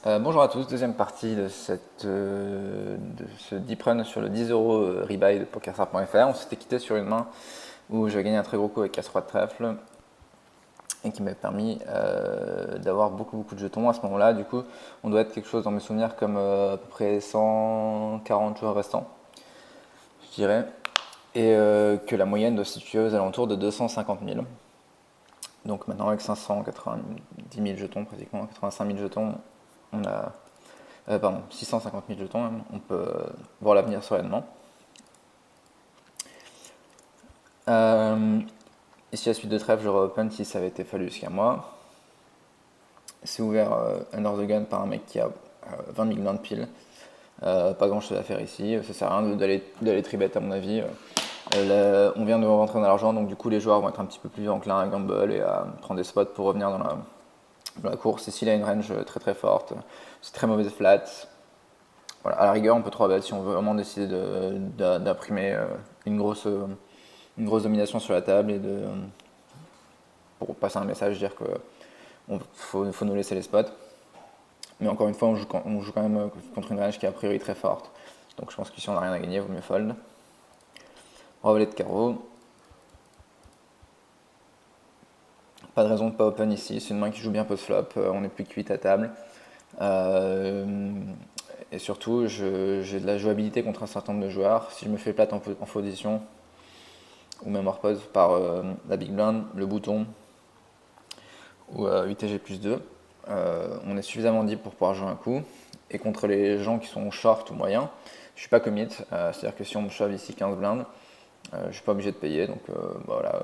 Bonjour à tous, deuxième partie de, de ce deep run sur le 10 euros rebuy de pokerstar.fr. On s'était quitté sur une main où j'ai gagné un très gros coup avec As-Roi de trèfle et qui m'a permis d'avoir beaucoup de jetons à ce moment-là. Du coup, on doit être quelque chose dans mes souvenirs comme à peu près 140 joueurs restants, je dirais, et que la moyenne doit se situer aux alentours de 250 000. Donc maintenant, avec 590 000 jetons, pratiquement 85 000 jetons, on a 650 000 jetons, même. On peut voir l'avenir sereinement. Ici, la suite de trèfle, je open si ça avait été fallu jusqu'à moi. C'est ouvert under the gun par un mec qui a 20 000 blindes pile. Pas grand chose à faire ici, ça sert à rien d'aller tribet à mon avis. On vient de rentrer dans l'argent, donc du coup les joueurs vont être un petit peu plus enclins à gamble et à prendre des spots pour revenir dans la course. Ici il a une range très forte, c'est très mauvaise flat. Voilà, à la rigueur on peut 3 bet si on veut vraiment décider d'imprimer une grosse domination sur la table et pour passer un message, dire qu'il faut nous laisser les spots. Mais encore une fois, on joue quand même contre une range qui est a priori très forte. Donc je pense que si on n'a rien à gagner, il vaut mieux fold. Revalet de carreau. Pas de raison de pas open ici. C'est une main qui joue bien post-flop. On est plus que 8 à table. Et surtout, j'ai de la jouabilité contre un certain nombre de joueurs. Si je me fais plate en faux position, ou même hors pose par la big blind, le bouton, ou 8TG plus 2, on est suffisamment deep pour pouvoir jouer un coup. Et contre les gens qui sont short ou moyens, je suis pas commit. C'est-à-dire que si on me shove ici 15 blindes, je suis pas obligé de payer. Donc voilà,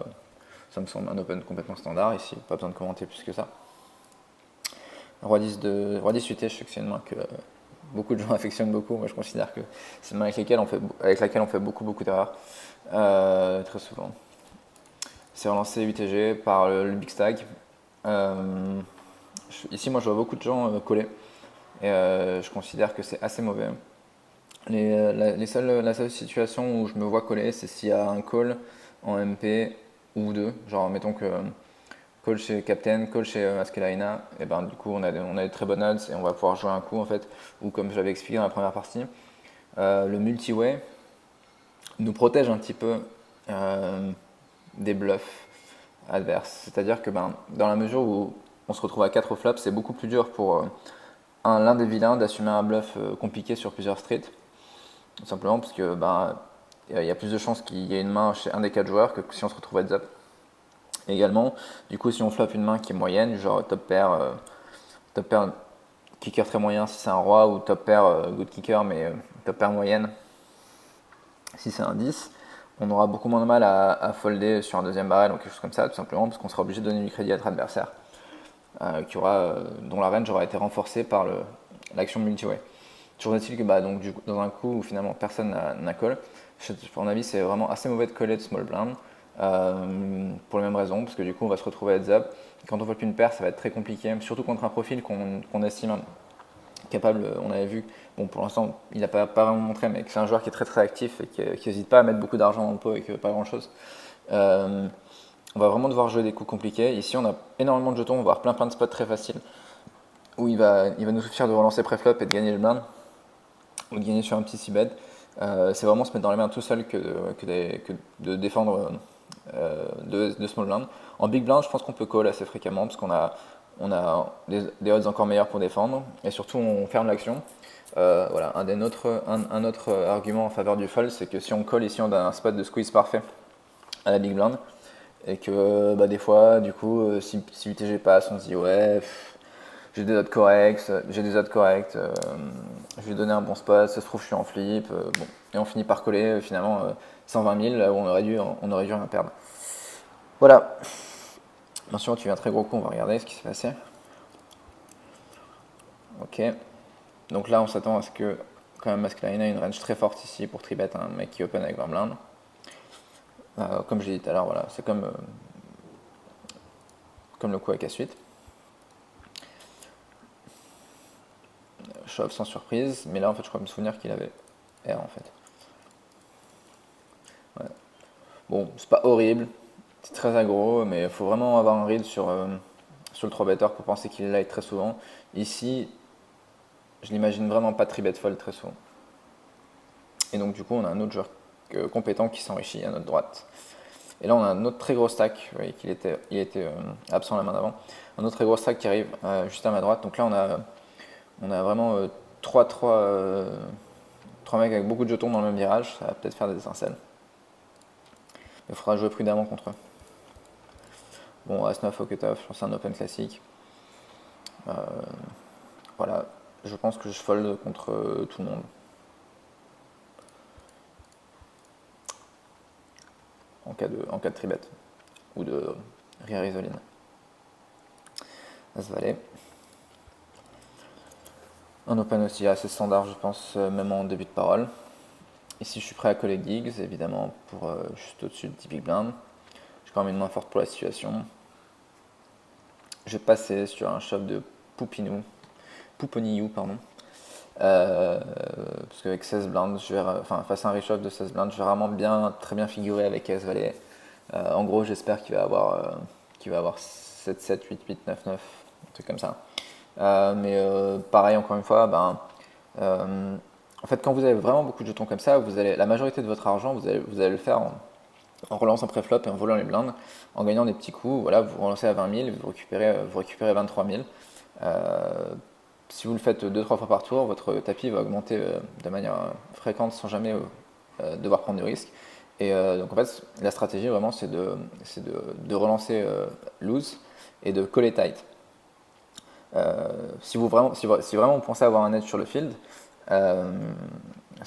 ça me semble un open complètement standard ici. Pas besoin de commenter plus que ça. Roi 10 UT, je sais que c'est une main que beaucoup de gens affectionnent beaucoup. Moi je considère que c'est une main avec laquelle on fait beaucoup d'erreurs. Très souvent. C'est relancé UTG par le big stack. Ici, moi, je vois beaucoup de gens coller. Et je considère que c'est assez mauvais. La seule situation où je me vois coller, c'est s'il y a un call en MP ou deux. Genre, mettons que call chez Captain, call chez Maskelina, et ben du coup, on a des très bonnes odds et on va pouvoir jouer un coup en fait. Ou comme je l'avais expliqué dans la première partie, le multi-way nous protège un petit peu des bluffs adverses. C'est-à-dire que dans la mesure où on se retrouve à 4 flops, c'est beaucoup plus dur pour l'un des vilains d'assumer un bluff compliqué sur plusieurs streets. Tout simplement parce que il y a plus de chances qu'il y ait une main chez un des 4 joueurs que si on se retrouve heads up. Et également, du coup, si on flop une main qui est moyenne, genre top pair kicker très moyen si c'est un roi, ou top pair good kicker mais top pair moyenne si c'est un 10, on aura beaucoup moins de mal à folder sur un deuxième barrel ou quelque chose comme ça, tout simplement parce qu'on sera obligé de donner du crédit à notre adversaire, dont la range aura été renforcée par l'action multi-way. Toujours est-il que donc, dans un coup où finalement personne n'a call, à mon avis c'est vraiment assez mauvais de coller de small blind, pour les mêmes raisons, parce que du coup on va se retrouver heads up. Quand on flop une paire, ça va être très compliqué, surtout contre un profil qu'on estime capable. On avait vu, bon pour l'instant il n'a pas vraiment montré, mais que c'est un joueur qui est très actif et qui n'hésite pas à mettre beaucoup d'argent dans le pot avec pas grand chose. On va vraiment devoir jouer des coups compliqués. Ici on a énormément de jetons, on va avoir plein de spots très faciles où il va nous suffire de relancer pré-flop et de gagner le blind, ou de gagner sur un petit c-bet. C'est vraiment se mettre dans les mains tout seul que de défendre de small blind. En big blind, je pense qu'on peut call assez fréquemment parce on a des odds encore meilleurs pour défendre et surtout on ferme l'action. Voilà, un autre argument en faveur du fold, c'est que si on call ici, on a un spot de squeeze parfait à la big blind et que des fois, du coup, si UTG passe, on se dit ouais. J'ai des odds corrects, je vais donner un bon spot, ça se trouve je suis en flip, bon. Et on finit par coller finalement 120 000 là où on aurait dû rien perdre. Voilà. Bien sûr, tu as un très gros coup, on va regarder ce qui s'est passé. Ok. Donc là, on s'attend à ce que quand même Maskelina a une range très forte ici pour tribet un mec qui open avec 20 blindes. Comme j'ai dit tout à l'heure, voilà, c'est comme le coup avec A8. Shove sans surprise, mais là en fait je crois me souvenir qu'il avait R en fait. Ouais. Bon, c'est pas horrible, c'est très aggro, mais il faut vraiment avoir un read sur le 3 better pour penser qu'il est light très souvent. Ici, je l'imagine vraiment pas tribet fold très souvent. Et donc du coup, on a un autre joueur compétent qui s'enrichit à notre droite. Et là, on a un autre très gros stack. Vous voyez qu'il était, absent la main d'avant. Un autre très gros stack qui arrive juste à ma droite. Donc là, on a vraiment 3 mecs avec beaucoup de jetons dans le même virage. Ça va peut-être faire des étincelles. Il faudra jouer prudemment contre eux. Bon, As-9 au cutoff, je pense que c'est un open classique. Voilà, je pense que je fold contre tout le monde. En cas de tribet ou de riarisoline. As-Valet. Un open aussi assez standard, je pense, même en début de parole. Ici, je suis prêt à coller gigs, évidemment, pour juste au-dessus de 10 big blind. J'ai quand même une main forte pour la situation. Je vais passer sur un shove de Pouponiyou, pardon. Parce qu'avec 16 blindes, face à un reshove de 16 blindes, je vais vraiment très bien figurer avec As-Valet. En gros, j'espère qu'il va avoir 7, 7, 8, 8, 9, 9, un truc comme ça. Mais pareil, encore une fois, en fait, quand vous avez vraiment beaucoup de jetons comme ça, la majorité de votre argent, vous allez le faire en relançant pré-flop et en volant les blindes, en gagnant des petits coups. Voilà, vous relancez à 20 000, vous récupérez 23 000. Si vous le faites 2-3 fois par tour, votre tapis va augmenter de manière fréquente sans jamais devoir prendre de risques. Et donc en fait, la stratégie vraiment, c'est de relancer loose et de coller tight. Si vraiment vous pensez avoir un edge sur le field, ce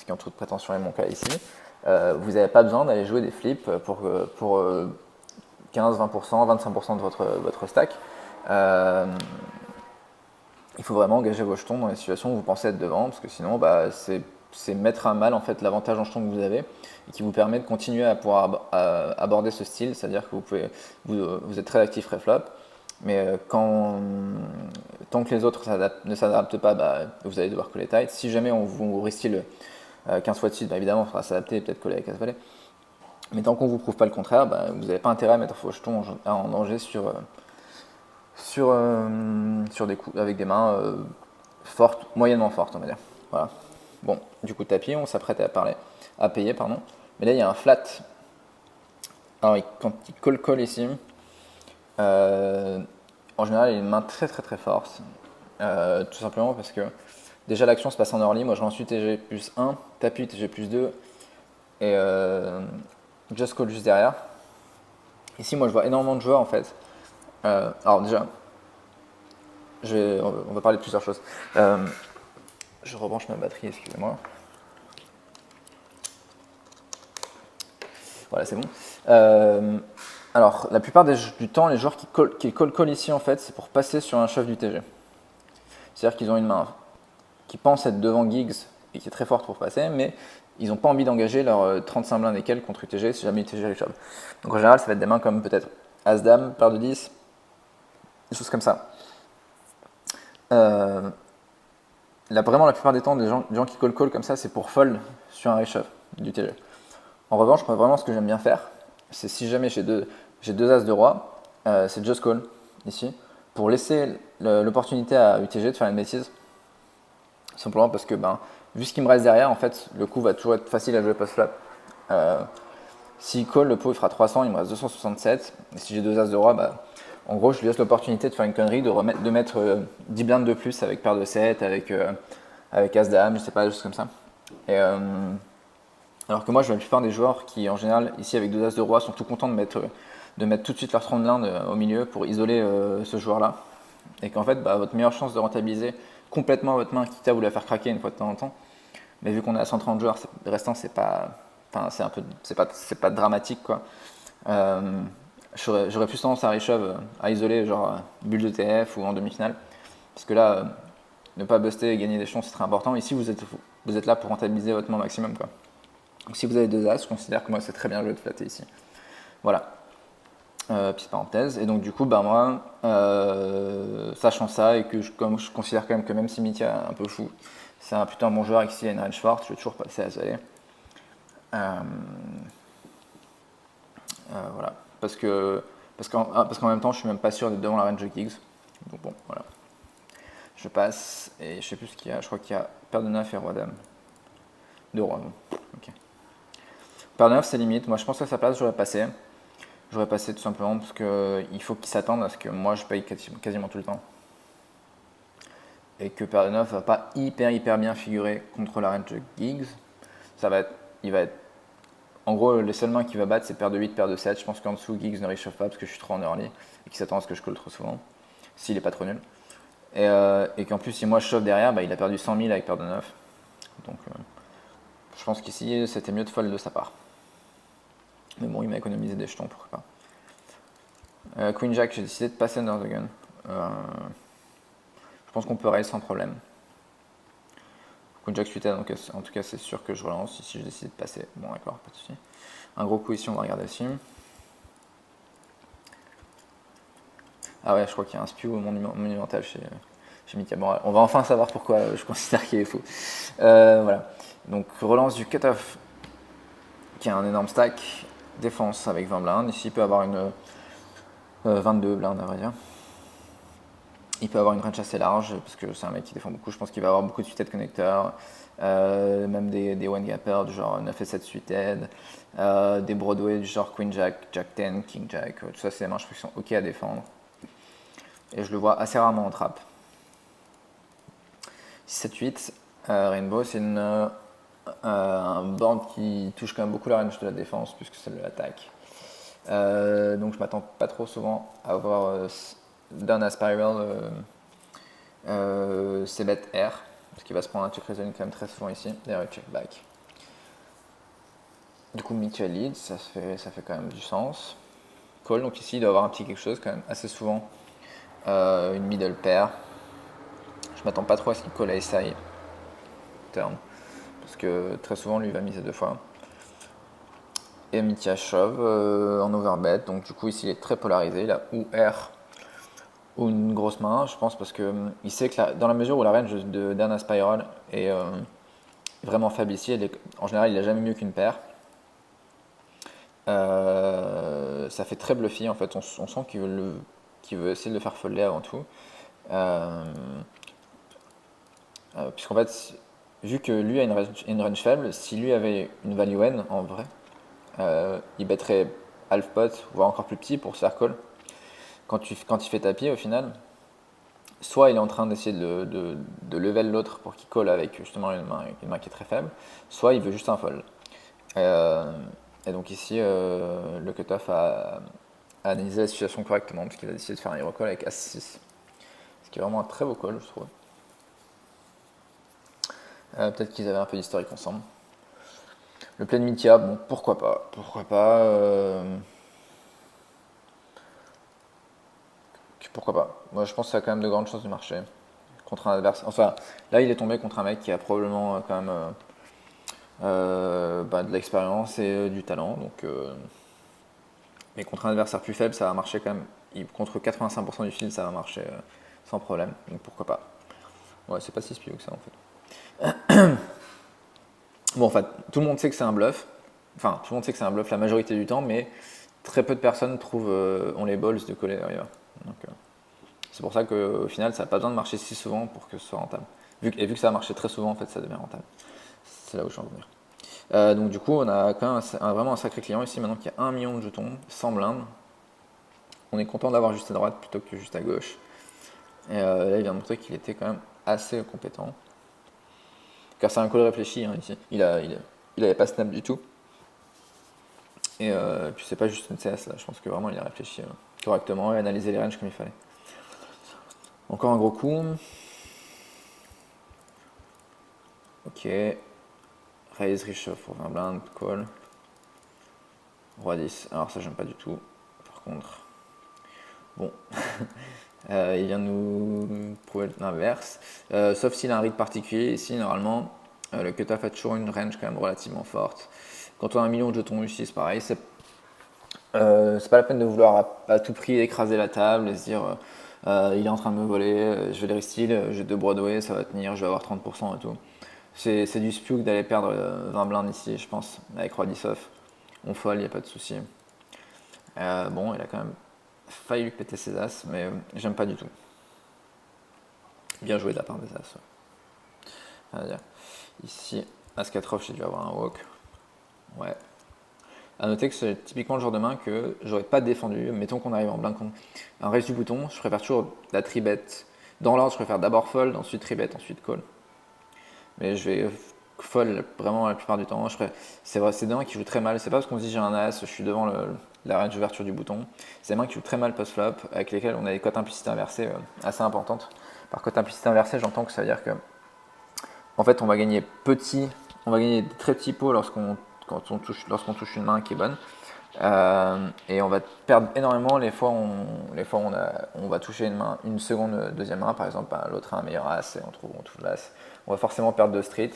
qui en toute prétention est mon cas ici, vous n'avez pas besoin d'aller jouer des flips pour 15, 20%, 25% de votre stack. Il faut vraiment engager vos jetons dans les situations où vous pensez être devant, parce que sinon, c'est mettre à mal en fait l'avantage en jetons que vous avez et qui vous permet de continuer à pouvoir aborder ce style, c'est-à-dire que vous êtes très actif pré-flop, mais tant que les autres ne s'adaptent pas, vous allez devoir coller tight. Si jamais on vous restyle 15 fois de suite, évidemment, il faudra s'adapter et peut-être coller avec As-Valet. Mais tant qu'on ne vous prouve pas le contraire, vous n'avez pas intérêt à mettre vos jetons en danger sur des coups avec des mains fortes, moyennement fortes, on va dire. Voilà. Bon, du coup tapis, on s'apprête à payer, pardon. Mais là il y a un flat. Alors quand il colle ici, en général il a une main très très très forte. Tout simplement parce que déjà l'action se passe en early, moi je lance UTG plus 1, tapis UTG plus 2 et just call juste derrière. Ici moi je vois énormément de joueurs en fait. Alors déjà, on va parler de plusieurs choses. Je rebranche ma batterie, excusez-moi. Voilà, c'est bon. Alors, la plupart du temps, les joueurs qui call ici, en fait, c'est pour passer sur un shove du TG. C'est-à-dire qu'ils ont une main qui pense être devant Giggs et qui est très forte pour passer, mais ils n'ont pas envie d'engager leur 35 blindes et quelques contre UTG si jamais UTG les shove. Donc en général, ça va être des mains comme peut-être As-Dame, paire de 10, des choses comme ça. Vraiment, la plupart des temps, des gens qui call comme ça, c'est pour fold sur un reshove du TG. En revanche, moi, vraiment, ce que j'aime bien faire, c'est si jamais j'ai deux as de roi, c'est just call, ici, pour laisser l'opportunité à UTG de faire une bêtise. Simplement parce que, vu ce qui me reste derrière, en fait, le coup va toujours être facile à jouer post-flop. S'il call, le pot il fera 300, il me reste 267. Et si j'ai deux as de roi, en gros, je lui laisse l'opportunité de faire une connerie, de mettre 10 blindes de plus avec paire de 7, avec as-dame, je sais pas, des choses comme ça. Et, alors que moi, je vois la plupart des joueurs qui, en général, ici avec deux as de roi, sont tout contents de mettre tout de suite leur 30 blindes au milieu pour isoler ce joueur-là. Et qu'en fait, votre meilleure chance de rentabiliser complètement votre main, quitte à vous la faire craquer une fois de temps en temps. Mais vu qu'on est à 130 joueurs, restant, c'est pas dramatique, quoi. J'aurais plus tendance à reshove, à isoler, genre bulle de TF ou en demi-finale. Parce que là, ne pas buster et gagner des chances, c'est très important. Ici, vous êtes là pour rentabiliser votre main maximum, quoi. Donc si vous avez deux as, je considère que moi c'est très bien joué de flatter ici. Voilà. Petite parenthèse. Et donc du coup, moi, sachant ça et que je considère quand même que même si Mitya est un peu fou, c'est plutôt un bon joueur et qu'ici il y a une range forte, je vais toujours passer à As-Valet. Voilà. Parce qu'en même temps, je suis même pas sûr d'être devant la range de Giggs. Donc bon, voilà. Je passe, et je sais plus ce qu'il y a, je crois qu'il y a paire de 9 et roi dame. Deux rois, bon. Ok. Paire de 9 c'est limite, moi je pense que à sa place j'aurais passé. J'aurais passé tout simplement parce qu'il faut qu'il s'attende à ce que moi je paye quasiment tout le temps. Et que paire de 9 va pas hyper bien figurer contre la range de Giggs. Il va être. En gros, les seules mains qu'il va battre, c'est paire de 8, paire de 7. Je pense qu'en dessous, Giggs ne réchauffe pas parce que je suis trop en early et qu'il s'attend à ce que je colle trop souvent, s'il est pas trop nul. Et qu'en plus, si moi je chauffe derrière, bah, il a perdu 100 000 avec paire de 9. Donc, je pense qu'ici, c'était mieux de fold de sa part. Mais bon, il m'a économisé des jetons, pourquoi pas. Queen Jack, j'ai décidé de passer under the gun. Je pense qu'on peut raise sans problème. Queen Jack suited, donc en tout cas, c'est sûr que je relance. Ici, je décide de passer. Bon, d'accord, pas de soucis. Un gros coup ici, on va regarder aussi. Ah ouais, je crois qu'il y a un spew monumental chez Mika. Bon, on va enfin savoir pourquoi je considère qu'il est fou. Voilà. Donc, relance du cutoff, qui a un énorme stack. Défense avec 20 blindes. Ici, il peut avoir une 22 blindes, à vrai dire. Il peut avoir une range assez large, parce que c'est un mec qui défend beaucoup. Je pense qu'il va avoir beaucoup de suited connecteurs. Même des one gapper du genre 9 et 7 suited. Des Broadway du genre Queen Jack, Jack 10, King Jack. Tout ça, c'est des mains, je trouve, qui sont ok à défendre. Et je le vois assez rarement en trap. 7-8, Rainbow, c'est un board qui touche quand même beaucoup la range de la défense plus que celle de l'attaque. Donc je m'attends pas trop souvent à avoir d'un à Spiral c'est bet R, parce qu'il va se prendre un check raisonning quand même très souvent ici, d'ailleurs check back. Du coup mutual lead, ça fait quand même du sens. Call, donc ici il doit avoir un petit quelque chose quand même assez souvent, une middle pair. Je m'attends pas trop à ce qu'il call à SI turn, parce que très souvent lui va miser 2 fois. Et Mitya shove en overbet, donc du coup ici il est très polarisé, il a ou R ou une grosse main, je pense, parce que il sait que dans la mesure où la range de Dana Spiral est vraiment faible ici, en général il a jamais mieux qu'une paire. Ça fait très bluffy en fait, on sent qu'il veut essayer de le faire folder avant tout. Puisqu'en fait, vu que lui a une range faible, si lui avait une value N en vrai, il bêterait half pot, voire encore plus petit pour se faire call. Quand il fait tapis au final, soit il est en train d'essayer de level l'autre pour qu'il colle avec justement une main qui est très faible, soit il veut juste un fold. Et donc ici, le cutoff a analysé la situation correctement, parce qu'il a décidé de faire un hero call avec As-6. Ce qui est vraiment un très beau call, je trouve. Peut-être qu'ils avaient un peu d'historique ensemble. Le play de Mitya, bon, pourquoi pas. Pourquoi pas. Pourquoi pas. Moi, je pense que ça a quand même de grandes chances de marcher. Contre un adversaire. Enfin, là, il est tombé contre un mec qui a probablement quand même de l'expérience et du talent. Donc, mais contre un adversaire plus faible, ça va marcher quand même. Contre 85% du field, ça va marcher sans problème. Donc, pourquoi pas. Ouais, c'est pas si spieux que ça en fait. Bon, en fait, tout le monde sait que c'est un bluff. Enfin, tout le monde sait que c'est un bluff la majorité du temps, mais très peu de personnes ont les balls de coller derrière. Donc, c'est pour ça qu'au final, ça n'a pas besoin de marcher si souvent pour que ce soit rentable. Vu que ça a marché très souvent, en fait, ça devient rentable. C'est là où je veux en venir. Donc du coup, on a quand même vraiment un sacré client ici, maintenant qu'il y a 1 million de jetons, 100 blindes. On est content d'avoir juste à droite plutôt que juste à gauche. Et là, il vient de montrer qu'il était quand même assez compétent. Car c'est un call réfléchi, hein, ici. Il avait pas snap du tout. Et puis c'est pas juste une CS, là. Je pense que vraiment, il a réfléchi correctement et analysé les ranges comme il fallait. Encore un gros coup. Ok. Raise, reshuffle pour 20 blindes, call. Roi 10. Alors ça, j'aime pas du tout. Par contre. Bon. Il vient de nous prouver l'inverse. Sauf s'il a un read particulier. Ici, normalement, le cutoff a toujours une range quand même relativement forte. Quand on a 1 million de jetons ici, c'est pareil. C'est pas la peine de vouloir à tout prix écraser la table et se dire il est en train de me voler, je vais les restyle, j'ai 2 Broadway, ça va tenir, je vais avoir 30% et tout. C'est du spook d'aller perdre 20 blindes ici, je pense, avec Roi 10 off. On fold, il n'y a pas de souci. Bon, il a quand même failli lui péter ses as, mais j'aime pas du tout. Bien joué de la part des As. Ouais. Ici, As-4 off, j'ai dû avoir un walk. Ouais. A noter que c'est typiquement le genre de main que j'aurais pas défendu. Mettons qu'on arrive en blind contre un raise du bouton, je préfère toujours la tribet. Dans l'ordre, je préfère d'abord fold, ensuite tribet, ensuite call. Mais je vais fold vraiment la plupart du temps. C'est vrai, c'est des mains qui jouent très mal. C'est pas parce qu'on se dit j'ai un as, je suis devant la range d'ouverture du bouton. C'est des mains qui jouent très mal post-flop, avec lesquelles on a des cotes implicites inversées assez importantes. Par cote implicite inversée, j'entends que ça veut dire que en fait on va gagner petit, on va gagner des très petits pots lorsqu'on touche une main qui est bonne. Et on va perdre énormément les fois où on va toucher une seconde deuxième main, par exemple l'autre a un meilleur as et on trouve l'as. On va forcément perdre de street.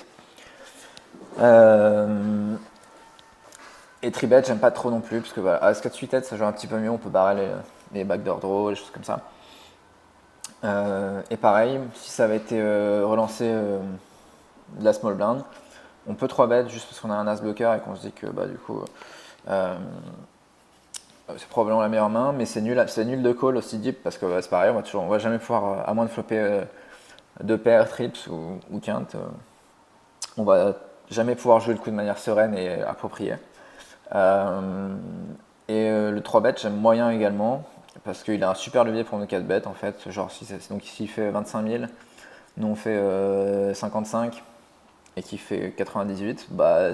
Et tribet, j'aime pas trop non plus, parce que voilà, As-4 suited, ça joue un petit peu mieux, on peut barrer les backdoor draw, les choses comme ça. Et pareil, si ça avait été relancé de la small blind, on peut 3-bet juste parce qu'on a un as bloqueur et qu'on se dit que bah, du coup c'est probablement la meilleure main, mais c'est nul de call aussi deep parce que c'est pareil, on va jamais pouvoir, à moins de flopper deux paires, trips ou quinte, on va jamais pouvoir jouer le coup de manière sereine et appropriée. Le 3-bet, j'aime moyen également parce qu'il a un super levier pour nos 4-bet en fait. Genre, donc s'il fait 25 000, nous on fait 55 et qu'il fait 98, bah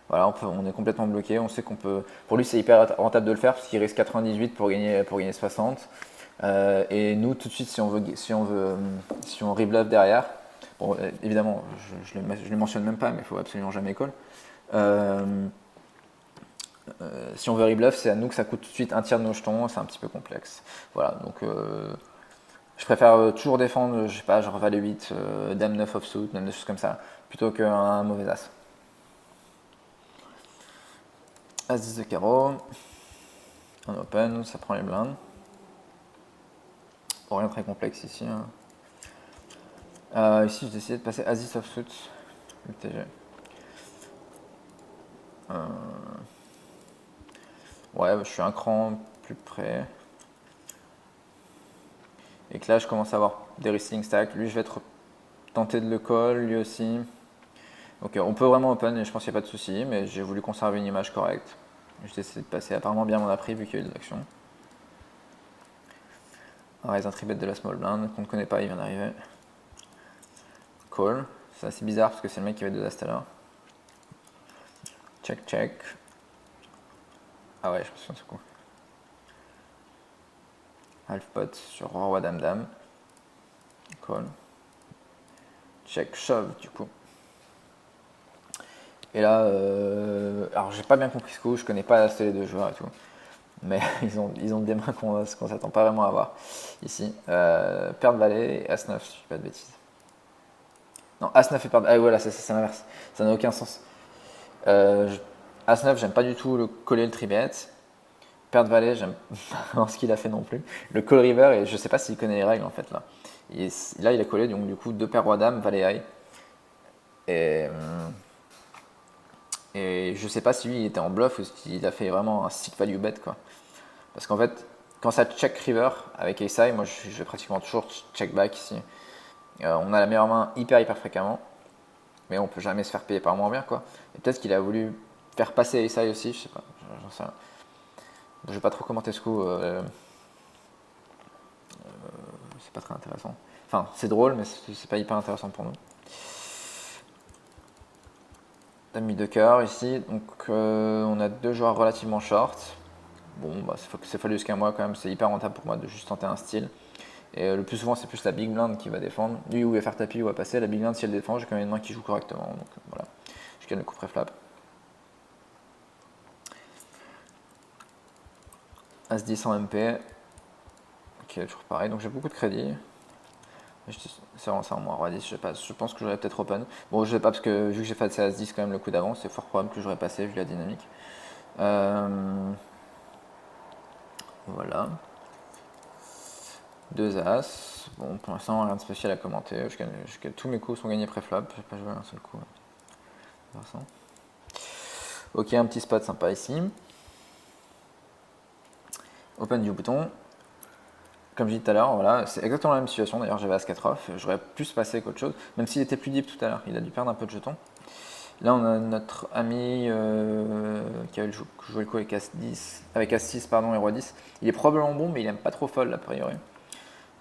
voilà, on est complètement bloqué. On sait qu'on peut. Pour lui, c'est hyper rentable de le faire parce qu'il risque 98 pour gagner 60. Et nous, tout de suite, si on rebluff derrière, bon, évidemment, je le mentionne même pas, mais il faut absolument jamais call. Si on veut rebluff, c'est à nous que ça coûte tout de suite un tiers de nos jetons, c'est un petit peu complexe. Voilà, donc je préfère toujours défendre, je sais pas, genre valet 8, dame 9 offsuit, même des choses comme ça, plutôt qu'un mauvais as. As 10 de carreau, on open, ça prend les blindes. Bon, rien de très complexe ici. Ici, j'ai décidé de passer As 10 offsuit, le TG. Ouais, je suis un cran plus près. Et que là, je commence à avoir des wrestling stacks. Lui, je vais être tenté de le call, lui aussi. Ok, on peut vraiment open et je pense qu'il n'y a pas de souci, mais j'ai voulu conserver une image correcte. J'ai essayé de passer. Apparemment, bien mon appris vu qu'il y a eu des actions. Un raise un tribet de la small blind qu'on ne connaît pas, il vient d'arriver. Call. C'est assez bizarre parce que c'est le mec qui avait 2 as tout à l'heure. Check, check. Ah ouais, je me souviens de ce coup. Half pot sur roi, dame, dame. Call. Check, shove du coup. Et là, alors j'ai pas bien compris ce coup, je connais pas assez les deux joueurs et tout. Mais ils ont des mains qu'on s'attend pas vraiment à voir ici. Paire de valet et As-9, si je dis pas de bêtises. Non, As-9 et paire de... Ah voilà, c'est l'inverse. Ça n'a aucun sens. As-9, j'aime pas du tout le coller le tribet. Paire de valet, j'aime pas ce qu'il a fait non plus. Le call river, et je sais pas s'il connaît les règles en fait là. Là, il a collé donc du coup 2 paires roi-dame, valet high. Et je sais pas si lui il était en bluff ou s'il a fait vraiment un sick value bet quoi. Parce qu'en fait, quand ça check river avec ace high, moi je vais pratiquement toujours check back ici. On a la meilleure main hyper fréquemment, mais on peut jamais se faire payer par moins bien quoi. Et peut-être qu'il a voulu faire passer ace high aussi, je sais pas, j'en sais rien. Je vais pas trop commenter ce coup, c'est pas très intéressant. Enfin, c'est drôle, mais c'est pas hyper intéressant pour nous. Dame mis de cœur ici, donc on a 2 joueurs relativement short. Bon, bah, c'est fallu jusqu'à moi quand même, c'est hyper rentable pour moi de juste tenter un style. Et le plus souvent, c'est plus la big blind qui va défendre. Lui, où il va faire tapis, ou va passer. La big blind, si elle défend, j'ai quand même une main qui joue correctement. Donc voilà, je gagne le coup pré-flop. As-10 en MP. Ok, toujours pareil, donc j'ai beaucoup de crédit. C'est vraiment ça en moi, roi 10, je pense que j'aurais peut-être open. Bon, je sais pas, parce que vu que j'ai fait As-10 quand même le coup d'avance, c'est fort probable que j'aurais passé vu la dynamique. Voilà. 2 As. Bon, pour l'instant, rien de spécial à commenter. Tous mes coups sont gagnés pré-flop. J'ai pas joué un seul coup. Ok, un petit spot sympa ici. Open du bouton. comme je dis tout à l'heure, voilà, c'est exactement la même situation. D'ailleurs, j'avais As-4 off, j'aurais plus passé qu'autre chose, même s'il était plus deep tout à l'heure, il a dû perdre un peu de jetons. Là, on a notre ami qui a joué le coup avec As-10, avec As-6 pardon, et Roi-10. Il est probablement bon, mais il aime pas trop fold a priori.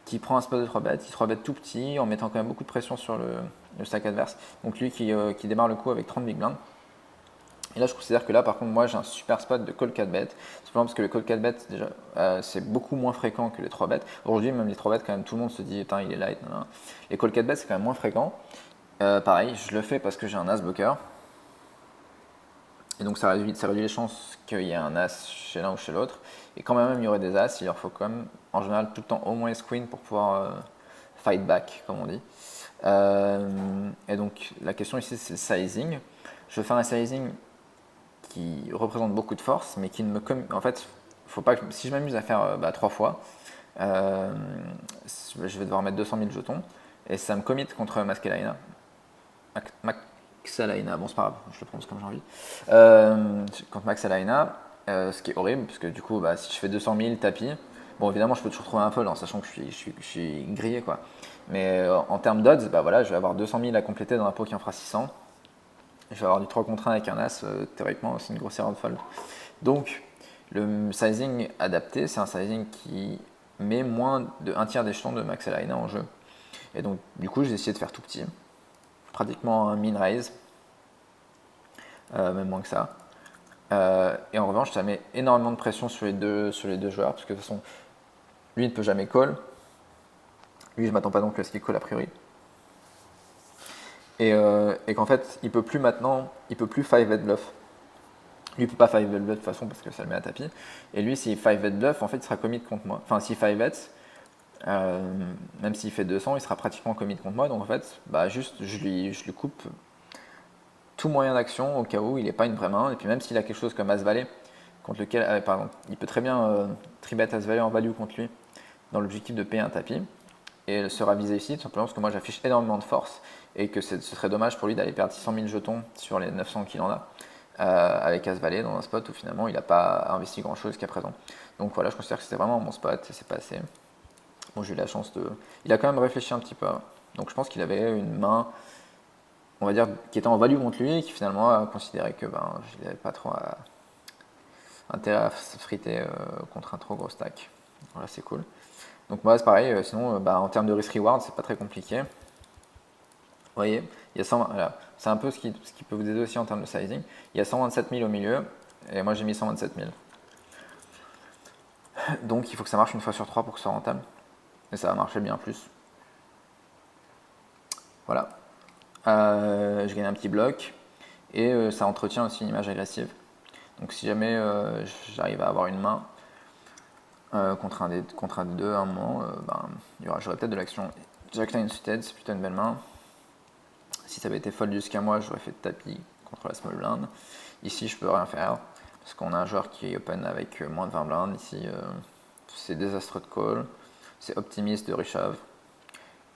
Qui prend un spot de 3 bêtes, il 3 bêtes tout petit en mettant quand même beaucoup de pression sur le stack adverse. Donc lui qui démarre le coup avec 30 big blinds. Et là, je considère que là, par contre, moi, j'ai un super spot de call 4 bet. Simplement parce que le call 4 bet, déjà, c'est beaucoup moins fréquent que les 3 bêtes. Aujourd'hui, même les 3 bêtes, quand même, tout le monde se dit, putain, il est light. Nan, nan. Les call 4 bet, c'est quand même moins fréquent. Pareil, je le fais parce que j'ai un as bloqueur. Et donc, ça réduit les chances qu'il y ait un as chez l'un ou chez l'autre. Et quand même, il y aurait des as, il leur faut quand même, en général, tout le temps au moins les queen pour pouvoir fight back, comme on dit. Et donc, la question ici, c'est le sizing. Je vais faire un sizing qui représente beaucoup de force, mais qui ne me... En fait, faut pas que... si je m'amuse à faire 3 fois, je vais devoir mettre 200 000 jetons, et ça me commit contre Maskelaina. Maxalaina, bon c'est pas grave, je le prononce comme j'ai envie. Contre Maxalaina, ce qui est horrible, parce que du coup, si je fais 200 000 tapis, bon évidemment je peux toujours trouver un fold en sachant que je suis grillé quoi. Mais en termes d'odds, voilà, je vais avoir 200 000 à compléter dans un pot qui en fera 600. Je vais avoir du 3 contre 1 avec un as, théoriquement c'est une grosse erreur de fold. Donc le sizing adapté, c'est un sizing qui met moins de 1/3 des jetons de Maxalaina en jeu. Et donc du coup j'ai essayé de faire tout petit, pratiquement un min raise, même moins que ça. Et en revanche ça met énormément de pression sur les deux joueurs, parce que de toute façon lui ne peut jamais call. Lui je m'attends pas donc à ce qu'il call a priori. Et qu'en fait, il peut plus maintenant, il peut plus 5-bet bluff. Lui, il peut pas 5-bet bluff de toute façon parce que ça le met à tapis. Et lui, s'il 5-bet bluff, en fait, il sera commit contre moi. Enfin, s'il 5-bet, même s'il fait 200, il sera pratiquement commit contre moi. Donc en fait, juste, je lui coupe tout moyen d'action au cas où il n'est pas une vraie main. Et puis même s'il a quelque chose comme As-Valet, contre lequel, pardon, il peut très bien 3-bet As-Valet en value contre lui, dans l'objectif de payer un tapis. Et elle sera visée ici, tout simplement parce que moi j'affiche énormément de force et que ce serait dommage pour lui d'aller perdre 600 000 jetons sur les 900 qu'il en a avec As-Valet dans un spot où finalement il n'a pas investi grand chose jusqu'à présent. Donc voilà, je considère que c'était vraiment mon spot et c'est passé. Bon, j'ai eu la chance de. Il a quand même réfléchi un petit peu. Donc je pense qu'il avait une main, on va dire, qui était en value contre lui et qui finalement a considéré que je n'avais pas trop intérêt à se friter contre un trop gros stack. Voilà, c'est cool. Donc moi c'est pareil, sinon en termes de risk-reward c'est pas très compliqué. Vous voyez, il y a 100, voilà. C'est un peu ce qui peut vous aider aussi en termes de sizing. Il y a 127 000 au milieu, et moi j'ai mis 127 000. Donc il faut que ça marche une fois sur 3 pour que ce soit rentable. Et ça va marcher bien plus. Voilà. Je gagne un petit bloc, et ça entretient aussi une image agressive. Donc si jamais j'arrive à avoir une main contre un des deux à un moment, j'aurais peut-être de l'action. Jack 9 suited, c'est plutôt une belle main. Si ça avait été fold jusqu'à moi, j'aurais fait tapis contre la small blind. Ici, je peux rien faire parce qu'on a un joueur qui est open avec moins de 20 blindes. Ici, c'est désastreux de call. C'est optimiste de Richave.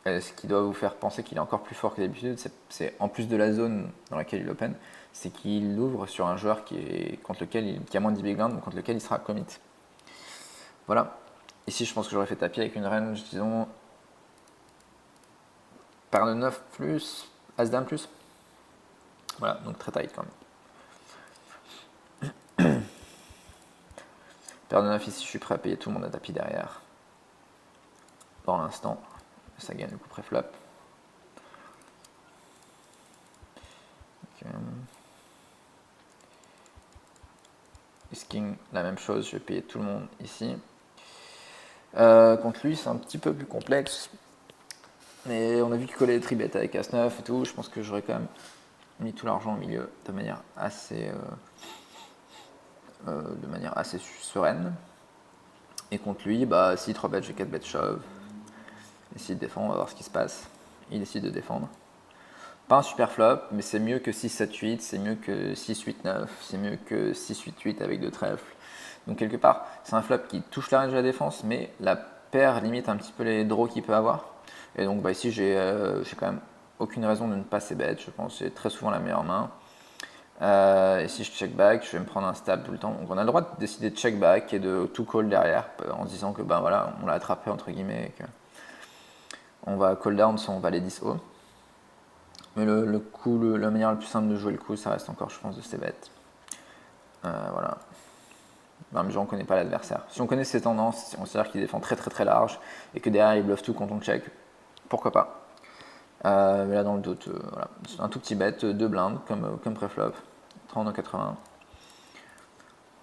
Et ce qui doit vous faire penser qu'il est encore plus fort que d'habitude, c'est en plus de la zone dans laquelle il open, c'est qu'il ouvre sur un joueur qui a moins de 10 big blinds, donc contre lequel il sera commit. Voilà. Ici, je pense que j'aurais fait tapis avec une range, disons, paire de 9 plus, As-Dame plus. Voilà, donc très tight quand même. Paire de 9 ici, je suis prêt à payer tout le monde à tapis derrière. Pour l'instant, ça gagne le coup pré-flop. King, la même chose, je vais payer tout le monde ici. Contre lui, c'est un petit peu plus complexe. Mais on a vu qu'il collait les tribets avec As-9 et tout. Je pense que j'aurais quand même mis tout l'argent au milieu de manière assez sereine. Et contre lui, si 3 bêtes, j'ai 4 bêtes shove. Il décide de défendre, on va voir ce qui se passe. Il décide de défendre. Pas un super flop, mais c'est mieux que 6-7-8, c'est mieux que 6-8-9, c'est mieux que 6-8-8 avec 2 trèfles. Donc quelque part, c'est un flop qui touche la range de la défense, mais la paire limite un petit peu les draws qu'il peut avoir. Et donc ici, j'ai quand même aucune raison de ne pas ces bêtes, je pense que c'est très souvent la meilleure main. Et si je check back, je vais me prendre un stab tout le temps. Donc on a le droit de décider de check back et de tout call derrière en se disant que ben voilà, on l'a attrapé entre guillemets et que on va call down soit on va les 10 haut. Mais la manière la plus simple de jouer le coup, ça reste encore, je pense, de stay bet. Voilà. Ben, mais on ne connaît pas l'adversaire. Si on connaît ses tendances, si on considère qu'il défend très très très large et que derrière il bluffe tout quand on check, pourquoi pas. Mais là dans le doute, voilà. C'est un tout petit bet, 2 blindes comme préflop, 30 en 80.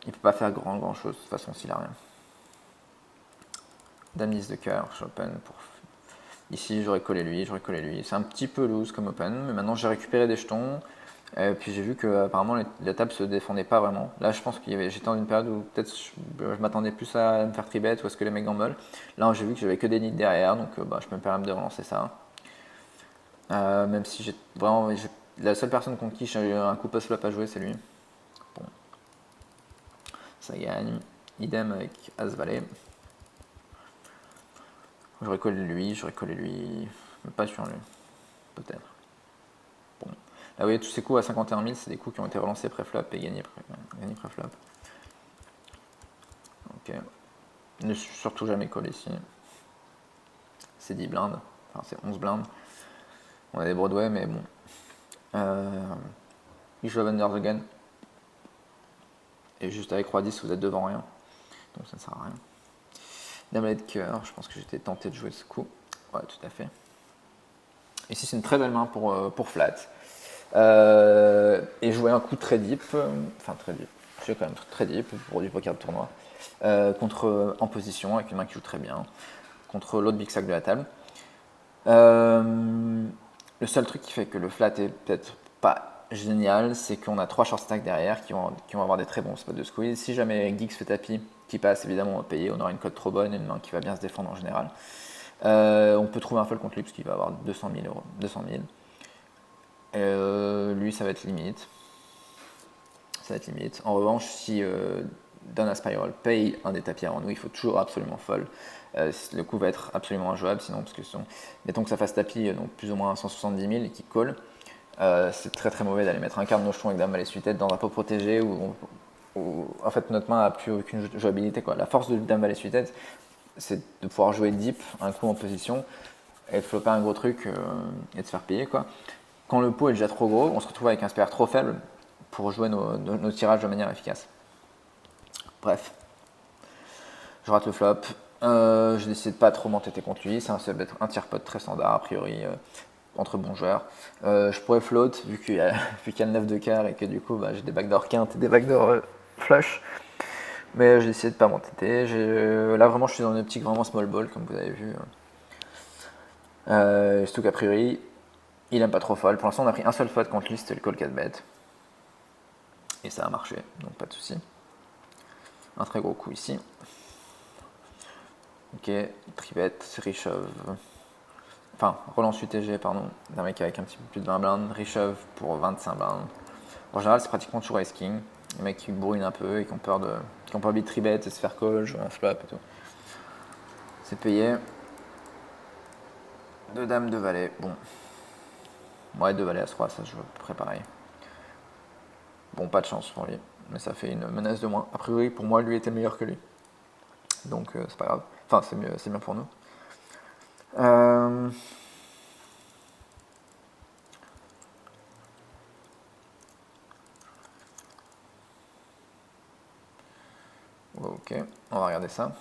Il peut pas faire grand chose de toute façon s'il a rien. Dame 10 de cœur, je open pour. Ici j'aurais collé lui. C'est un petit peu loose comme open, mais maintenant j'ai récupéré des jetons. Et puis j'ai vu que apparemment la table se défendait pas vraiment. Là je pense j'étais dans une période où peut-être je m'attendais plus à me faire tribet ou à ce que les mecs gamble. Là j'ai vu que j'avais que des nids derrière, donc je peux me permettre de relancer ça. Même si j'ai vraiment la seule personne contre qui j'ai un coup post flop à jouer, c'est lui. Bon, ça gagne. Idem avec As Valet. J'aurais collé lui, mais pas sur lui, peut-être. Bon. Là, vous voyez, tous ces coups à 51 000, c'est des coups qui ont été relancés pré-flop et gagnés pré-flop. Ok. Ne surtout jamais coller ici. C'est 10 blindes, enfin c'est 11 blindes. On a des Broadway, mais bon. You shove under the gun. Et juste avec Roi 10, vous êtes devant rien. Donc ça ne sert à rien. Dame de cœur, je pense que j'étais tenté de jouer ce coup. Ouais, tout à fait. Ici, c'est une très belle main pour flat. Et jouer un coup très deep, enfin très deep, je quand même très deep pour du poker de tournoi, en position, avec une main qui joue très bien, contre l'autre big stack de la table. Le seul truc qui fait que le flat est peut-être pas génial, c'est qu'on a 3 short stacks derrière qui vont avoir des très bons spots de squeeze. Si jamais Geeks fait tapis, qui passe, évidemment on va payer, on aura une cote trop bonne et une main qui va bien se défendre en général. On peut trouver un fold contre lui parce qu'il va avoir 200 000 euros. 200 000. Lui, ça va être limite. En revanche, si Donna Spiral paye un des tapis avant nous, il faut toujours absolument fold. Le coup va être absolument injouable, sinon, parce que mettons que ça fasse tapis, donc plus ou moins 170 000 et qu'il call, c'est très très mauvais d'aller mettre un quart de nos jetons avec Dame Valet suited dans un pot protégé où en fait notre main n'a plus aucune jouabilité, quoi. La force de Dame Valet suited, c'est de pouvoir jouer deep un coup en position et de flopper un gros truc et de se faire payer, quoi. Quand le pot est déjà trop gros, on se retrouve avec un SPR trop faible pour jouer nos tirages de manière efficace. Bref, je rate le flop. Je décide de pas trop m'entêter contre lui. Ça va être un tiers pot très standard a priori entre bons joueurs. Je pourrais float vu qu'il y a le 9 de cœur et que du coup j'ai des backdoor quinte et des backdoor flush. Mais j'ai décidé de pas m'entêter. Là vraiment je suis dans une optique vraiment small ball comme vous avez vu. Surtout qu'a priori il aime pas trop fold. Pour l'instant on a pris un seul fold contre lui, c'était le call 4 bet. Et ça a marché, donc pas de soucis. Un très gros coup ici. Ok, tribet, reshove. Enfin, relance UTG, pardon, d'un mec avec un petit peu plus de 20 blindes. Reshove pour 25 blindes. En général, c'est pratiquement toujours Ace King. Les mecs qui brûlent un peu et qui ont peur de tribet et se faire call, jouer un flop et tout. C'est payé. 2 dames, 2 valets. Bon. Ouais, 2 valets à 3, ça se joue à peu près pareil. Bon, pas de chance pour lui. Mais ça fait une menace de moins. A priori, pour moi, lui était meilleur que lui. Donc, c'est pas grave. Enfin, c'est bien pour nous. Ok, on va regarder ça.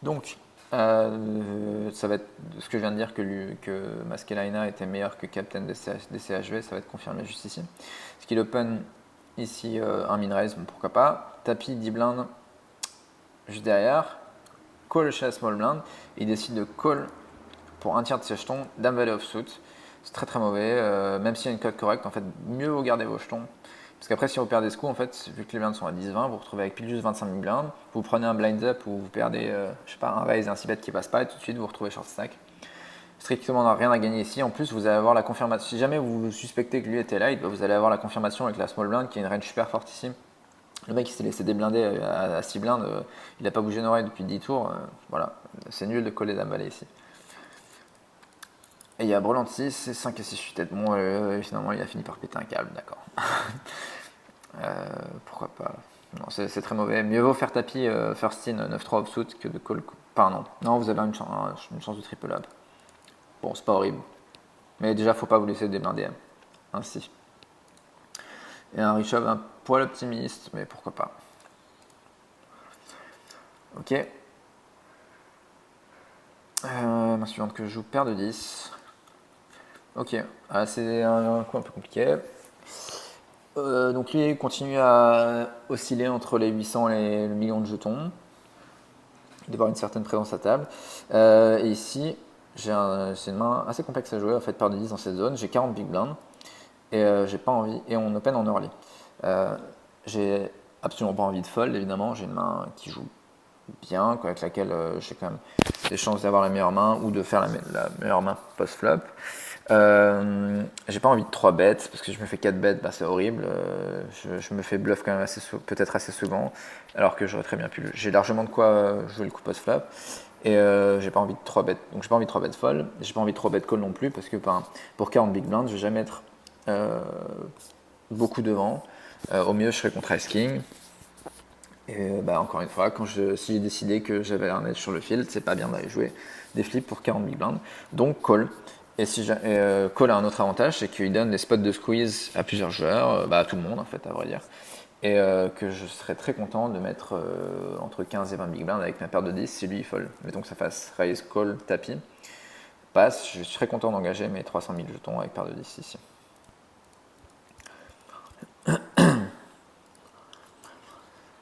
Donc, ça va être ce que je viens de dire que Maskelaina était meilleur que Captain des CHV, ça va être confirmé juste ici. Ce qu'il open ici un min raise, bon, pourquoi pas. Tapis 10 blindes juste derrière. Call chez la small blind. Il décide de call pour un tiers de ses jetons. Dame Valet offsuit. C'est très très mauvais. Même s'il y a une cote correcte, en fait, mieux vaut garder vos jetons. Parce qu'après, si vous perdez ce coup, en fait, vu que les blindes sont à 10-20, vous vous retrouvez avec pile juste 25 000 blindes. Vous prenez un blind up ou vous perdez, je sais pas, un raise et un 6-bet qui passe pas, et tout de suite vous vous retrouvez short stack. Strictement rien à gagner ici. En plus, vous allez avoir la confirmation. Si jamais vous suspectez que lui était light, vous allez avoir la confirmation avec la small blind qui est une range super forte ici. Le mec il s'est laissé déblinder à 6 blindes, il n'a pas bougé une oreille depuis 10 tours. Voilà, c'est nul de coller Dame Valet ici. Et il y a brelan de 6, c'est 5 et 6 suited. Bon, finalement, il a fini par péter un câble, d'accord. Pourquoi pas. Non, c'est très mauvais. Mieux vaut faire tapis first in 9-3 offsuit que de call. Pardon. Non, vous avez une chance de triple up. Bon, c'est pas horrible. Mais déjà, faut pas vous laisser déblinder ainsi. Et un Richard un poil optimiste, mais pourquoi pas. Ok. Ma suivante que je joue, paire de 10. Ok, c'est un coup un peu compliqué. Donc lui il continue à osciller entre les 800 et le million de jetons, d'avoir une certaine présence à table. Et ici, c'est une main assez complexe à jouer, en fait, paire de 10 dans cette zone. J'ai 40 big blinds et j'ai pas envie, et on open en early. J'ai absolument pas envie de fold, évidemment. J'ai une main qui joue bien, quoi, avec laquelle j'ai quand même des chances d'avoir la meilleure main ou de faire la meilleure main post-flop. J'ai pas envie de 3 bêtes parce que je me fais 4 bêtes, bah, c'est horrible. Je me fais bluff quand même peut-être assez souvent, alors que j'aurais très bien pu. J'ai largement de quoi jouer le coup post-flop. Et j'ai pas envie de 3 bêtes. Donc j'ai pas envie de 3 bêtes fold. J'ai pas envie de 3 bêtes call non plus parce que pour 40 big blinds, je vais jamais être beaucoup devant. Au mieux, je serai contre Ice King. Et encore une fois, si j'ai décidé que j'avais un edge sur le field, c'est pas bien d'aller jouer des flips pour 40 big blinds. Donc call. Et call a un autre avantage, c'est qu'il donne des spots de squeeze à plusieurs joueurs, à tout le monde en fait, à vrai dire. Et que je serais très content de mettre entre 15 et 20 big blinds avec ma paire de 10 si lui il fold. Mettons que ça fasse raise, call, tapis, passe, je suis très content d'engager mes 300 000 jetons avec paire de 10 ici.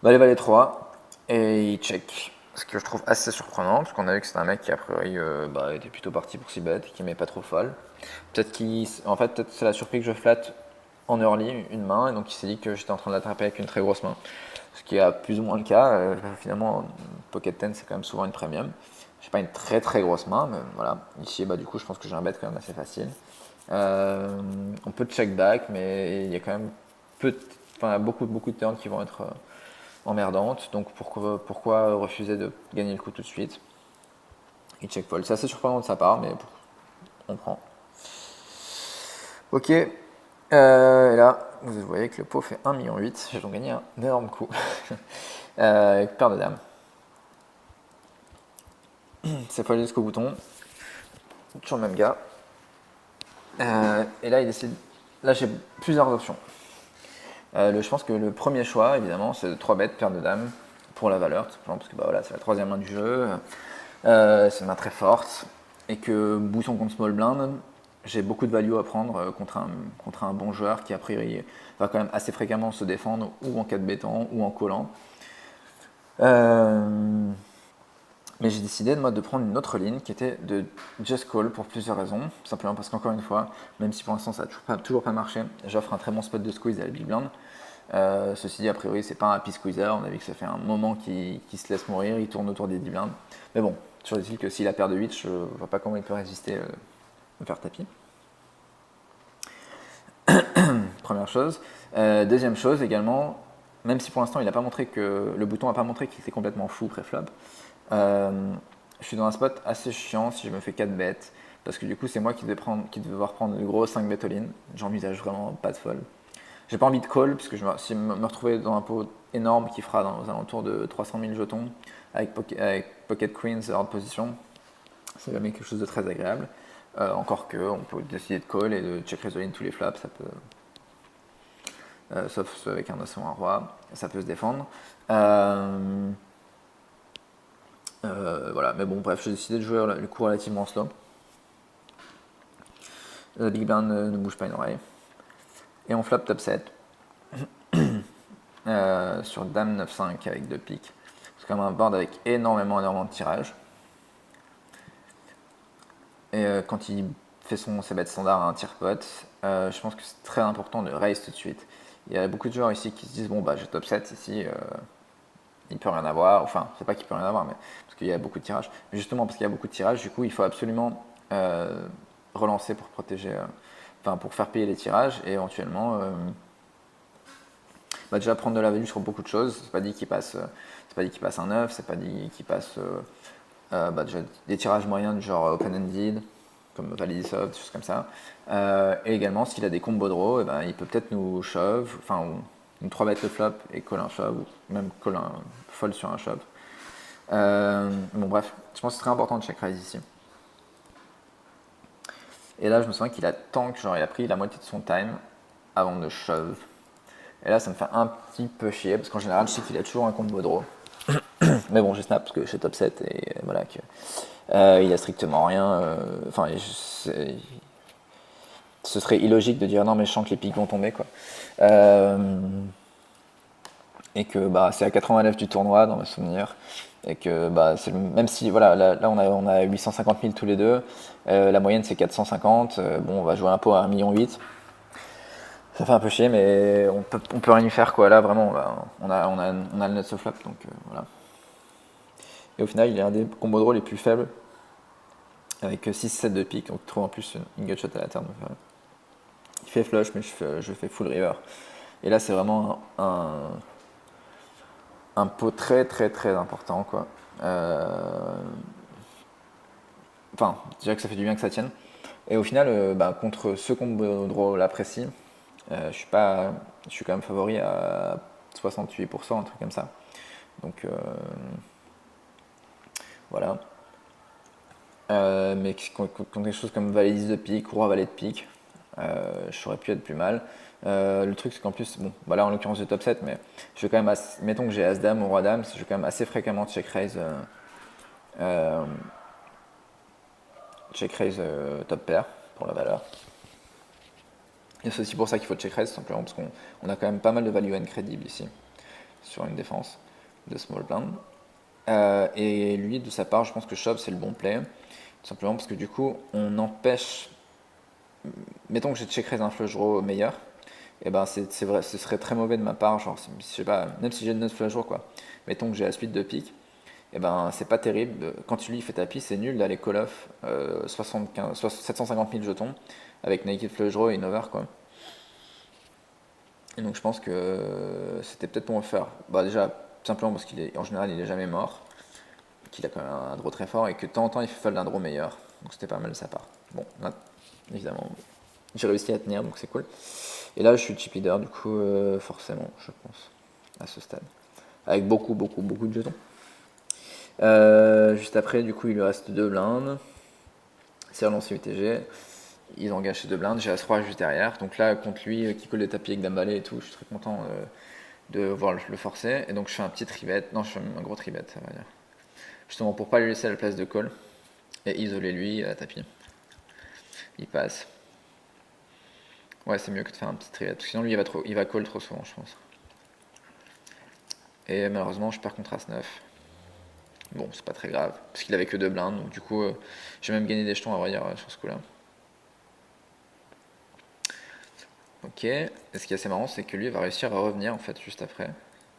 Valet 3, et il check. Ce que je trouve assez surprenant, parce qu'on a vu que c'était un mec qui a priori était plutôt parti pour 6 bêtes, qui met pas trop folle. Peut-être peut-être c'est la surprise que je flatte en early une main, et donc il s'est dit que j'étais en train de l'attraper avec une très grosse main. Ce qui est plus ou moins le cas. Finalement, Pocket 10 c'est quand même souvent une premium. J'ai pas une très très grosse main, mais voilà. Ici, du coup, je pense que j'ai un bet quand même assez facile. On peut check back, mais il y a quand même beaucoup de turns qui vont être emmerdantes. Donc pourquoi refuser de gagner le coup tout de suite? Il check fold. C'est assez surprenant de sa part, mais on prend. Ok. Et là, vous voyez que le pot fait 1,8 million. J'ai donc gagné un énorme coup. Avec paire de dames. C'est foldé jusqu'au bouton. Toujours le même gars. Et là, il décide. Là, j'ai plusieurs options. Je pense que le premier choix, évidemment, c'est de 3 bêtes, paire de dames, pour la valeur, tout simplement, parce que c'est la troisième main du jeu. C'est une main très forte. Et que bouton contre small blind, j'ai beaucoup de value à prendre contre un bon joueur qui, a priori, va quand même assez fréquemment se défendre, ou en 4 bêtant, ou en collant. Mais j'ai décidé de prendre une autre ligne qui était de just call pour plusieurs raisons. Simplement parce qu'encore une fois, même si pour l'instant ça n'a toujours pas marché, j'offre un très bon spot de squeeze à la big blind. Ceci dit, a priori, c'est pas un happy squeezer. On a vu que ça fait un moment qu'il se laisse mourir, il tourne autour des 10 blindes. Mais bon, toujours est-il que s'il a paire de 8, je vois pas comment il peut résister me faire tapis. Première chose. Deuxième chose également, même si pour l'instant il n'a pas montré que le bouton n'a pas montré qu'il était complètement fou pré-flop, je suis dans un spot assez chiant si je me fais 4 bêtes, parce que du coup c'est moi qui vais devoir prendre le gros 5 bet all-in. J'envisage vraiment pas de fold. J'ai pas envie de call, parce que si me retrouver dans un pot énorme qui fera aux alentours de 300 000 jetons avec pocket queens hors de position, c'est jamais quelque chose de très agréable. Encore que on peut décider de call et de check raise all-in tous les flops, ça peut. Sauf avec un os ou un roi, ça peut se défendre. Voilà, mais bon, bref, j'ai décidé de jouer le coup relativement slow. Le big blind ne bouge pas une oreille. Et on flop top 7 sur dame 9-5 avec 2 piques. C'est quand même un board avec énormément de tirages. Et quand il fait ses bêtes standards à un tire pot, je pense que c'est très important de raise tout de suite. Il y a beaucoup de joueurs ici qui se disent bon j'ai top 7 ici, il peut rien avoir, enfin c'est pas qu'il peut rien avoir, mais parce qu'il y a beaucoup de tirages. Mais justement parce qu'il y a beaucoup de tirages, du coup il faut absolument relancer pour protéger, pour faire payer les tirages et éventuellement déjà prendre de la value sur beaucoup de choses. C'est pas dit qu'il passe un 9, c'est pas dit qu'il passe déjà des tirages moyens du genre open-ended, comme valise shove, des choses comme ça. Et également, s'il a des combos draw, eh ben, il peut peut-être nous shove, enfin, nous 3 bet le flop et call un shove, ou même call un fold sur un shove. Bon, bref, je pense que c'est très important de check raise ici. Et là, je me souviens qu'il a tank, genre il a pris la moitié de son time avant de shove. Et là, ça me fait un petit peu chier, parce qu'en général, je sais qu'il a toujours un combo draw. Mais bon, je snap parce que j'ai top 7 et voilà que il a strictement rien. Enfin, ce serait illogique de dire non, mais je sens que les pics vont tomber quoi. Et que bah, c'est à 89 du tournoi dans mes souvenirs. Et que bah, même si voilà, là on a 850 000 tous les deux, la moyenne c'est 450. Bon, on va jouer un pot à 1,8 million. Ça fait un peu chier, mais on peut rien y faire quoi. Là vraiment, on a le nuts au flop donc voilà. Et au final, il est un des combos draw les plus faibles, avec 6-7 de pique, donc trouve en plus une gut shot à la turn. Il fait flush, mais je fais full river. Et là, c'est vraiment un pot très très très important, quoi. Enfin, je dirais que ça fait du bien que ça tienne. Et au final, bah, contre ce combo draw là précis, je suis quand même favori à 68%, un truc comme ça. Donc voilà. Mais contre quelque chose comme valet 10 de pique, roi valet de pique, j'aurais pu être plus mal. Le truc, c'est qu'en plus, bon, bah là en l'occurrence j'ai top 7, mais je vais quand même, mettons que j'ai As-Dame ou Roi-Dame, je vais quand même assez fréquemment check raise top pair pour la valeur. Et c'est aussi pour ça qu'il faut check raise, simplement parce qu'on a quand même pas mal de value incrédible ici, sur une défense de small blind. Et lui, de sa part, je pense que shove c'est le bon play, tout simplement parce que du coup, on empêche. Mettons que j'ai check raise un flush draw meilleur, et ben c'est vrai, ce serait très mauvais de ma part, genre, je sais pas, même si j'ai 9 flush draw quoi. Mettons que j'ai la suite de pique, et ben c'est pas terrible. Quand lui il fait tapis, c'est nul d'aller call off 750 000 jetons avec naked flush draw et une over quoi. Et donc je pense que c'était peut-être pour me faire. Bah déjà, simplement parce qu'en général il est jamais mort, qu'il a quand même un draw très fort et que de temps en temps il fait fold un draw meilleur. Donc c'était pas mal de sa part. Bon, là, évidemment, j'ai réussi à tenir donc c'est cool. Et là je suis chip leader du coup forcément je pense à ce stade. Avec beaucoup de jetons. Juste après du coup il lui reste 2 blindes. C'est relancé UTG. Ils ont gâché 2 blindes, j'ai As-Roi juste derrière. Donc là, contre lui, qui colle des tapis avec Dame Valet et tout, je suis très content de voir le forcer. Et donc je fais un petit tribet, non, je fais un gros tribet, ça va dire. Justement pour pas lui laisser la place de call et isoler lui à tapis. Il passe. Ouais, c'est mieux que de faire un petit tribet, parce que sinon lui il va call trop souvent, je pense. Et malheureusement, je perds contre As-9. Bon, c'est pas très grave, parce qu'il avait que 2 blindes, donc du coup, j'ai même gagné des jetons à vrai dire sur ce coup-là. Ok, et ce qui est assez marrant, c'est que lui va réussir à revenir en fait juste après,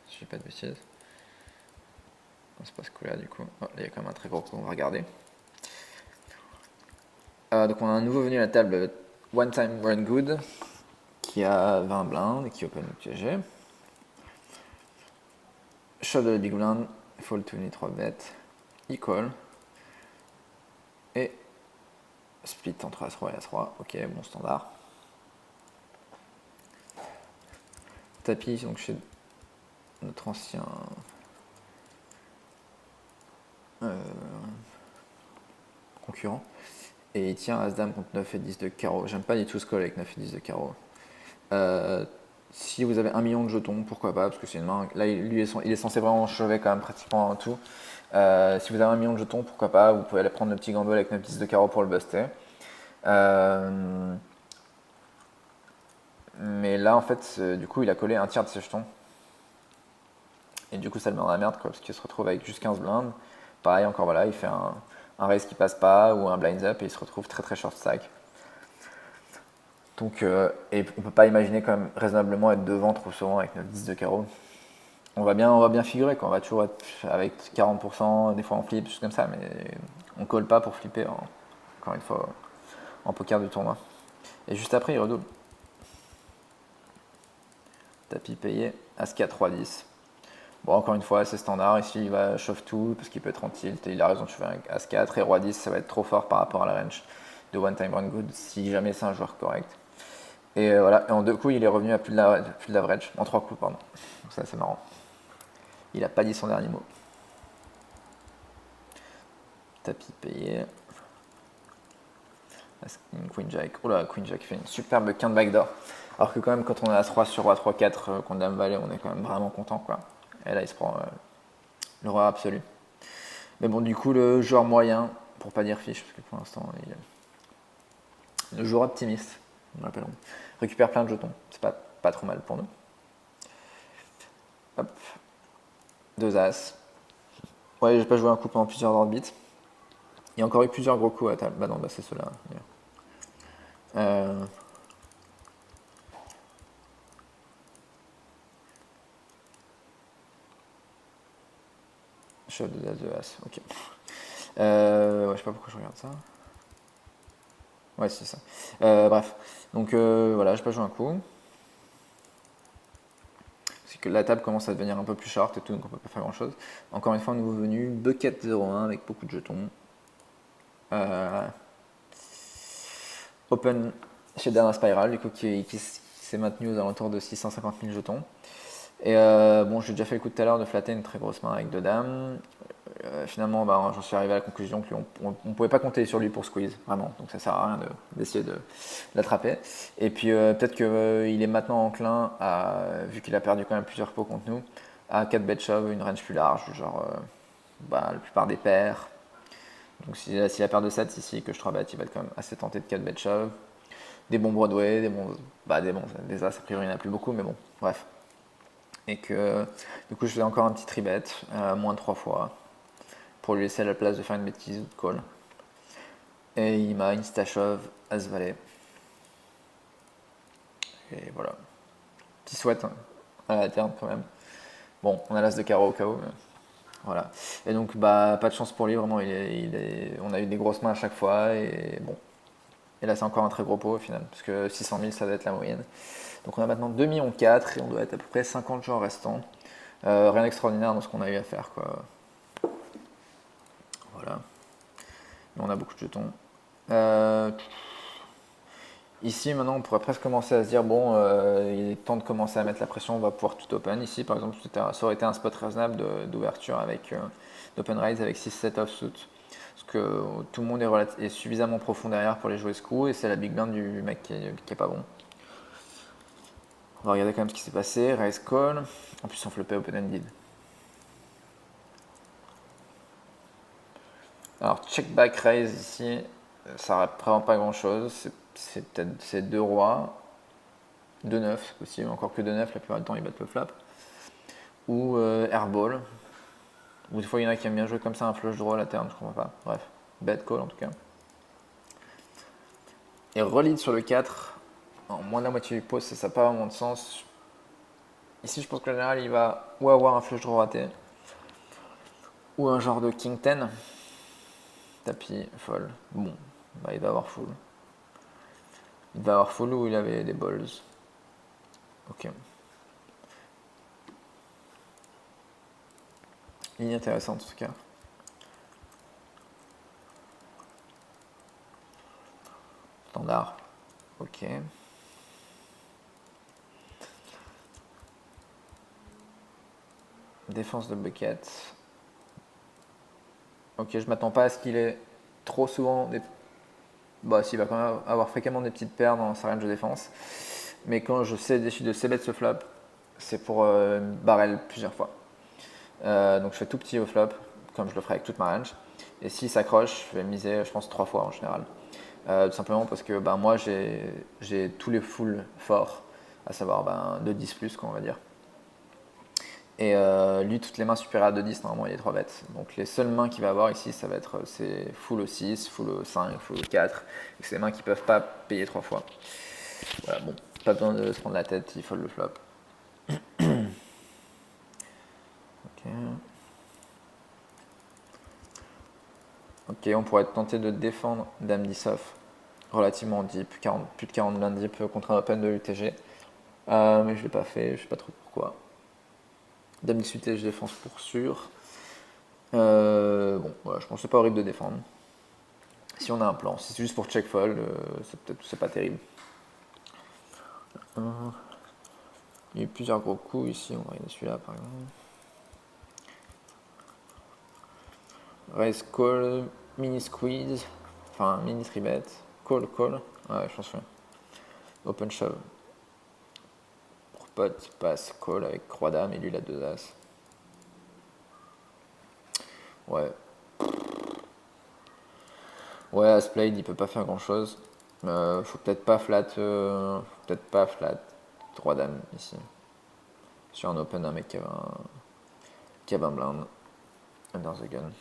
si je dis pas de bêtises. Non, c'est pas ce coup-là du coup. Oh, là, il y a quand même un très gros coup, on va regarder. Donc on a un nouveau venu à la table, One Time Run Good, qui a 20 blindes et qui open le TG. Shove de la big blind, fold to 3 bet, il call. Et split entre As-Roi et As-Roi, ok, bon standard. Tapis, donc chez notre ancien concurrent. Et il tient As-Dame contre 9 et 10 de carreau. J'aime pas du tout ce call avec 9 et 10 de carreau. Si vous avez 1 million de jetons, pourquoi pas, parce que c'est une main. Là, il est censé vraiment chever quand même pratiquement tout. Si vous avez 1 million de jetons, pourquoi pas, vous pouvez aller prendre le petit gamble avec 9 10 de carreau pour le buster. Mais là, en fait, du coup, il a collé un tiers de ses jetons. Et du coup, ça le met dans la merde, quoi, parce qu'il se retrouve avec juste 15 blindes. Pareil, encore voilà, il fait un raise qui passe pas ou un blinds up et il se retrouve très très short stack. Donc, et on peut pas imaginer quand même raisonnablement être devant trop souvent avec notre 10 de carreau. On va bien figurer, quoi. On va toujours être avec 40%, des fois on flip, choses comme ça, mais on colle pas pour flipper, encore une fois, en poker du tournoi. Et juste après, il redouble. Tapis payé, As-4, 3-10. Bon, encore une fois, c'est standard. Ici, il va shove tout parce qu'il peut être en tilt. Et il a raison de chauffer un As-4 et Roi-10, ça va être trop fort par rapport à la range. de one time run good si jamais c'est un joueur correct. Et voilà, et en 2 coups, il est revenu à plus de l'average, en 3 coups, pardon. Donc ça, c'est marrant. Il a pas dit son dernier mot. Tapis payé. Queen Jack. Oh là, Queen Jack fait une superbe quinte backdoor. Alors que quand même, quand on a As-3 sur Roi 3-4 contre Dame Valet, on est quand même vraiment content, quoi. Et là, il se prend l'horreur absolue. Mais bon, du coup, le joueur moyen, pour pas dire fiche, parce que pour l'instant, il est le joueur optimiste, on l'appelle. Récupère plein de jetons. C'est pas trop mal pour nous. Hop. 2 As. Ouais, j'ai pas joué un coup pendant plusieurs orbites. Il y a encore eu plusieurs gros coups à table. Bah non, bah c'est ceux-là. Chef de As, 2 As, ok. Ouais, je sais pas pourquoi je regarde ça. Ouais, c'est ça. Bref. Donc voilà, j'ai pas joué un coup. C'est que la table commence à devenir un peu plus short et tout, donc on peut pas faire grand chose. Encore une fois, un nouveau venu, Bucket 01 avec beaucoup de jetons. Open chez Dana Spiral, du coup, qui s'est maintenu aux alentours de 650 000 jetons. Et bon, j'ai déjà fait le coup tout à l'heure de flatter une très grosse main avec 2 dames. Finalement, bah, j'en suis arrivé à la conclusion qu'on ne pouvait pas compter sur lui pour squeeze, vraiment. Donc ça sert à rien d'essayer de l'attraper. Et puis peut-être qu'il est maintenant enclin, vu qu'il a perdu quand même plusieurs pots contre nous, à 4 bet shove, une range plus large, genre la plupart des paires. Donc s'il a paire de 7 ici, que je 3 bet, il va être quand même assez tenté de 4 bet shove. Des bons Broadway, des As, a priori il n'y en a plus beaucoup, mais bon, bref. Et que du coup je fais encore un petit 3-bet, moins de 3 fois, pour lui laisser la place de faire une bêtise ou de call. Et il m'a insta-shove As Valet. Et voilà. Petit sweat hein, à la turn quand même. Bon, on a l'As de carreau au cas où, mais voilà. Et donc, bah, pas de chance pour lui, vraiment. On a eu des grosses mains à chaque fois. Et bon. Et là, c'est encore un très gros pot au final, parce que 600 000, ça doit être la moyenne. Donc, on a maintenant 2,4 millions et on doit être à peu près 50 joueurs restants. Rien d'extraordinaire dans ce qu'on a eu à faire, quoi. Voilà. Mais on a beaucoup de jetons. Ici, maintenant, on pourrait presque commencer à se dire bon, il est temps de commencer à mettre la pression, on va pouvoir tout open. Ici, par exemple, ça aurait été un spot raisonnable d'ouverture avec d'open raise avec 6-7 offsuit. Parce que tout le monde est suffisamment profond derrière pour les jouer ce coup, et c'est la big blind du mec qui est pas bon. On va regarder quand même ce qui s'est passé. Raise call. En plus, on flopait open ended. Alors, check back raise ici, ça ne représente pas grand chose. C'est peut-être 2 rois, 2 9 c'est possible, encore que 2 9 la plupart du temps ils battent le flop. Ou airball. Ou des fois il y en a qui aiment bien jouer comme ça un flush draw à la turn, je comprends pas. Bref, bet call en tout cas. Et relide sur le 4, en moins de la moitié du pot, ça n'a pas vraiment de sens. Ici je pense que le général il va ou avoir un flush draw raté, ou un genre de king 10. Tapis, fold. Bon, bah, il va avoir full. Il va avoir full ou il avait des balls. Ok. Ligne intéressante en tout cas. Standard. Ok. Défense de bucket. Ok, je m'attends pas à ce qu'il ait trop souvent des... Bah si, il va quand même avoir fréquemment des petites paires dans sa range de défense. Mais quand je décide de c-bet ce flop, c'est pour barrel plusieurs fois. Donc je fais tout petit au flop, comme je le ferai avec toute ma range. Et s'il s'accroche, je vais miser, je pense, 3 fois en général. Tout simplement parce que moi, j'ai tous les fulls forts, à savoir 2-10 plus, quoi, on va dire. Et lui, toutes les mains supérieures à 2-10, normalement, il est 3 bêtes. Donc les seules mains qu'il va avoir ici, ça va être c'est full au 6, full au 5, full au 4. Et c'est des mains qui ne peuvent pas payer 3 fois. Voilà, bon, pas besoin de se prendre la tête, il faut le flop. Ok. Ok, on pourrait être tenté de défendre Dame 10 off relativement deep, plus de 40 blindes deep contre un open de l'UTG. Mais je ne l'ai pas fait, je sais pas trop pourquoi. Dame 10 UTG, je défense pour sûr. Bon, voilà, je pense que c'est pas horrible de défendre. Si on a un plan, si c'est juste pour check fold, c'est pas terrible. Il y a eu plusieurs gros coups ici, on va regarder celui-là par exemple. Raise call, mini squeeze, enfin mini 3-bet, call, ouais je pense que open shove. Pour pot, il passe call avec croix dame et lui il a 2 as. Ouais. Ouais, as played, il peut pas faire grand chose. Faut peut-être pas flat, 3 dames ici. Sur un open, un mec qui avait un blind. Under the gun.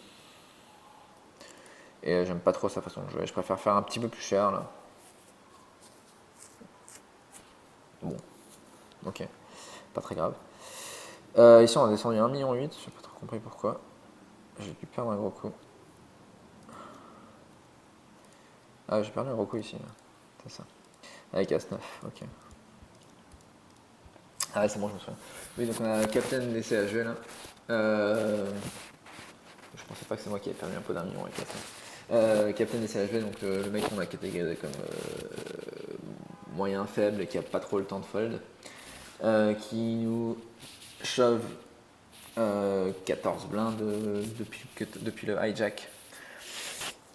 Et j'aime pas trop sa façon de jouer. Je préfère faire un petit peu plus cher là. Bon. Ok. Pas très grave. Ici on a descendu 1,8 million. J'ai pas trop compris pourquoi. J'ai dû perdre un gros coup. Ah, j'ai perdu un gros coup ici. C'est ça. Avec As-9. Ok. Ah ouais, c'est bon, je me souviens. Oui, donc on a Captain des CHV là. Je pensais pas que c'est moi qui avais perdu un peu d'1 million avec As-9. Captain des CHV, donc le mec qu'on a catégorisé comme moyen faible et qui a pas trop le temps de fold. Qui nous shove 14 blindes depuis le hijack.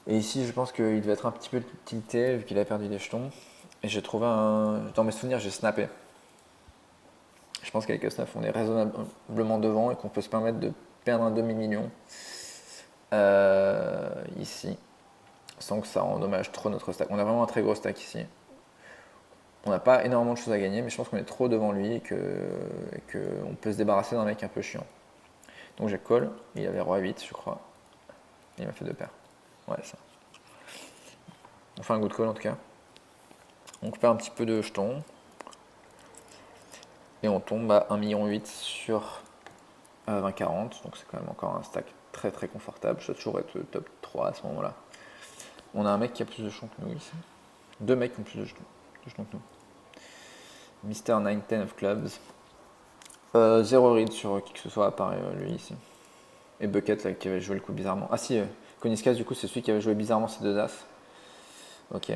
Et ici, je pense qu'il devait être un petit peu tilté vu qu'il a perdu des jetons. Et j'ai trouvé dans mes souvenirs, j'ai snappé. Je pense qu'avec As-9, on est raisonnablement devant et qu'on peut se permettre de perdre un demi-million ici, sans que ça endommage trop notre stack. On a vraiment un très gros stack ici. On n'a pas énormément de choses à gagner, mais je pense qu'on est trop devant lui et qu'on peut se débarrasser d'un mec un peu chiant. Donc j'ai call, il avait roi 8 je crois. Et il m'a fait 2 paires. Ouais, ça. On fait un good call en tout cas. On perd un petit peu de jetons. Et on tombe à 1,8 million sur 20-40. Donc c'est quand même encore un stack très très confortable. Ça doit toujours être top 3 à ce moment-là. On a un mec qui a plus de jetons que nous ici. 2 mecs qui ont plus de jetons que nous. Mister 9-10 of clubs. 0 read sur qui que ce soit à part lui ici. Et Bucket là, qui avait joué le coup bizarrement. Ah si, Koniskas du coup c'est celui qui avait joué bizarrement ses 2 as. Ok.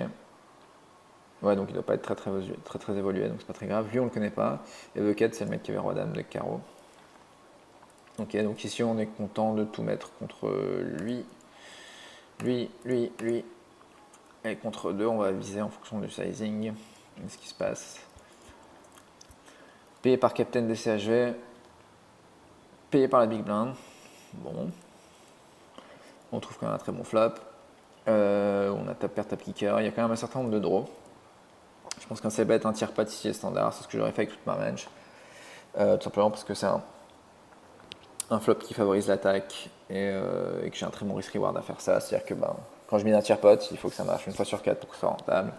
Ouais, donc il doit pas être très évolué, donc c'est pas très grave. Lui on le connaît pas. Et Bucket c'est le mec qui avait roi dame de carreau. Ok, donc ici on est content de tout mettre contre lui. Lui. Et contre 2 on va viser en fonction du sizing. Ce qui se passe. Payé par Captain des CHV. Payé par la Big Blind. Bon. On trouve quand même un très bon flop. On a tap kicker. Il y a quand même un certain nombre de draws. Je pense qu'un c-bet, un tiers pat ici est standard. C'est ce que j'aurais fait avec toute ma range. Tout simplement parce que c'est un flop qui favorise l'attaque et que j'ai un très bon risk reward à faire ça. C'est-à-dire que quand je mets un tiers pot, il faut que ça marche une fois sur 4 pour que ce soit rentable.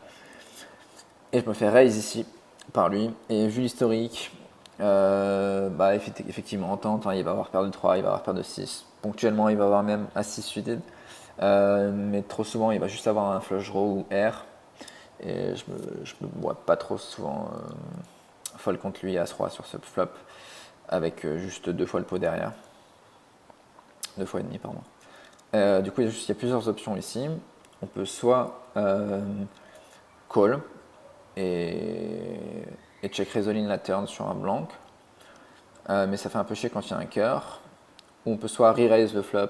Et je me fais raise ici par lui. Et vu l'historique, effectivement, en tente, il va avoir paire de 3, il va avoir paire de 6. Ponctuellement, il va avoir même As-6 suited. Mais trop souvent, il va juste avoir un flush draw ou R. Et je me vois pas trop souvent fold contre lui As-Roi sur ce flop avec juste 2 fois le pot derrière. 2 fois et demi, pardon. Du coup, il y a plusieurs options ici. On peut soit call et check resolve la turn sur un blanc. Mais ça fait un peu chier quand il y a un cœur. Ou on peut soit re-raise le flop,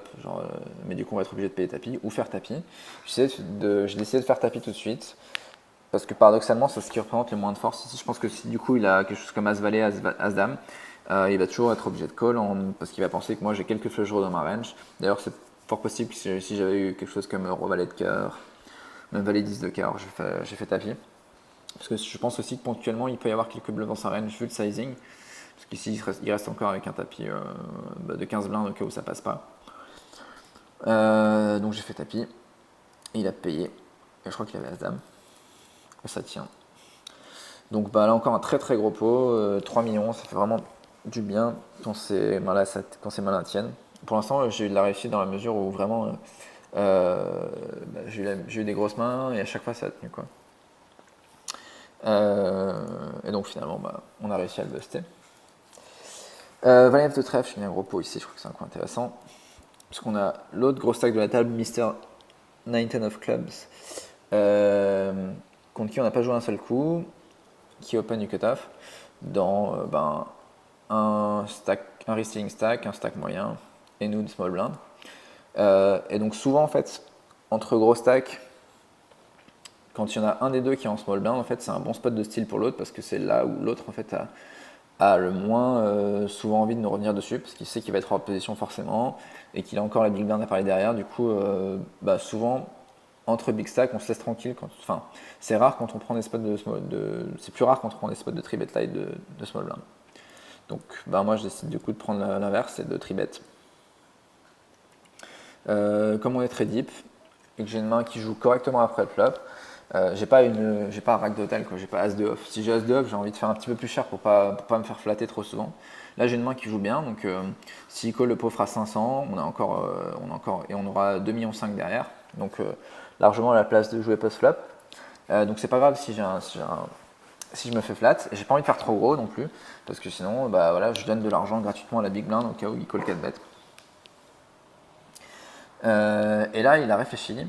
mais du coup on va être obligé de payer tapis, ou faire tapis. J'ai décidé de faire tapis tout de suite, parce que paradoxalement c'est ce qui représente le moins de force ici. Je pense que si du coup il a quelque chose comme As-Valet, As-Dame, il va toujours être obligé de call, parce qu'il va penser que moi j'ai quelques flush draws dans ma range. D'ailleurs c'est fort possible que si j'avais eu quelque chose comme Roi Valet de cœur, même Valet 10 de cœur, j'ai fait tapis. Parce que je pense aussi que ponctuellement il peut y avoir quelques bleus dans sa range vu le sizing. Parce qu'ici il reste encore avec un tapis de 15 blindes au cas où ça passe pas. Donc j'ai fait tapis. Et il a payé. Et je crois qu'il avait As-Dame. Et ça tient. Donc là encore un très très gros pot. 3 millions, ça fait vraiment du bien quand ces malins tiennent. Pour l'instant j'ai eu de la réussite dans la mesure où vraiment j'ai eu des grosses mains et à chaque fois ça a tenu quoi. Et donc finalement on a réussi à le buster. Valet de trèfle, j'ai mis un gros pot ici, je crois que c'est un coup intéressant. Puisqu'on a l'autre gros stack de la table, Mister 9-10 of clubs, contre qui on n'a pas joué un seul coup, qui open du cutoff, dans un receiving stack, un stack moyen, et nous, small blind. Et donc souvent, en fait, entre gros stacks, quand il y en a un des deux qui est en small blind, en fait, c'est un bon spot de style pour l'autre, parce que c'est là où l'autre, en fait, a le moins souvent envie de nous revenir dessus, parce qu'il sait qu'il va être hors position forcément, et qu'il a encore la big blind à parler derrière. Du coup, souvent, entre big stack, on se laisse tranquille. Enfin, c'est rare quand on prend des spots c'est plus rare quand on prend des spots de 3-bet light de small blind. Donc, moi, je décide du coup de prendre l'inverse et de 3-bet. Comme on est très deep et que j'ai une main qui joue correctement après le flop, j'ai pas un rack d'hôtel, j'ai pas as de off. Si j'ai as de off, j'ai envie de faire un petit peu plus cher pour pas me faire flatter trop souvent. Là, j'ai une main qui joue bien, donc s'il call, le pot fera 500, et on aura 2,5 millions derrière, donc largement à la place de jouer post flop. Donc c'est pas grave si je me fais flat, et j'ai pas envie de faire trop gros non plus, parce que sinon, je donne de l'argent gratuitement à la big blind au cas où il call 4 bet. Et là, il a réfléchi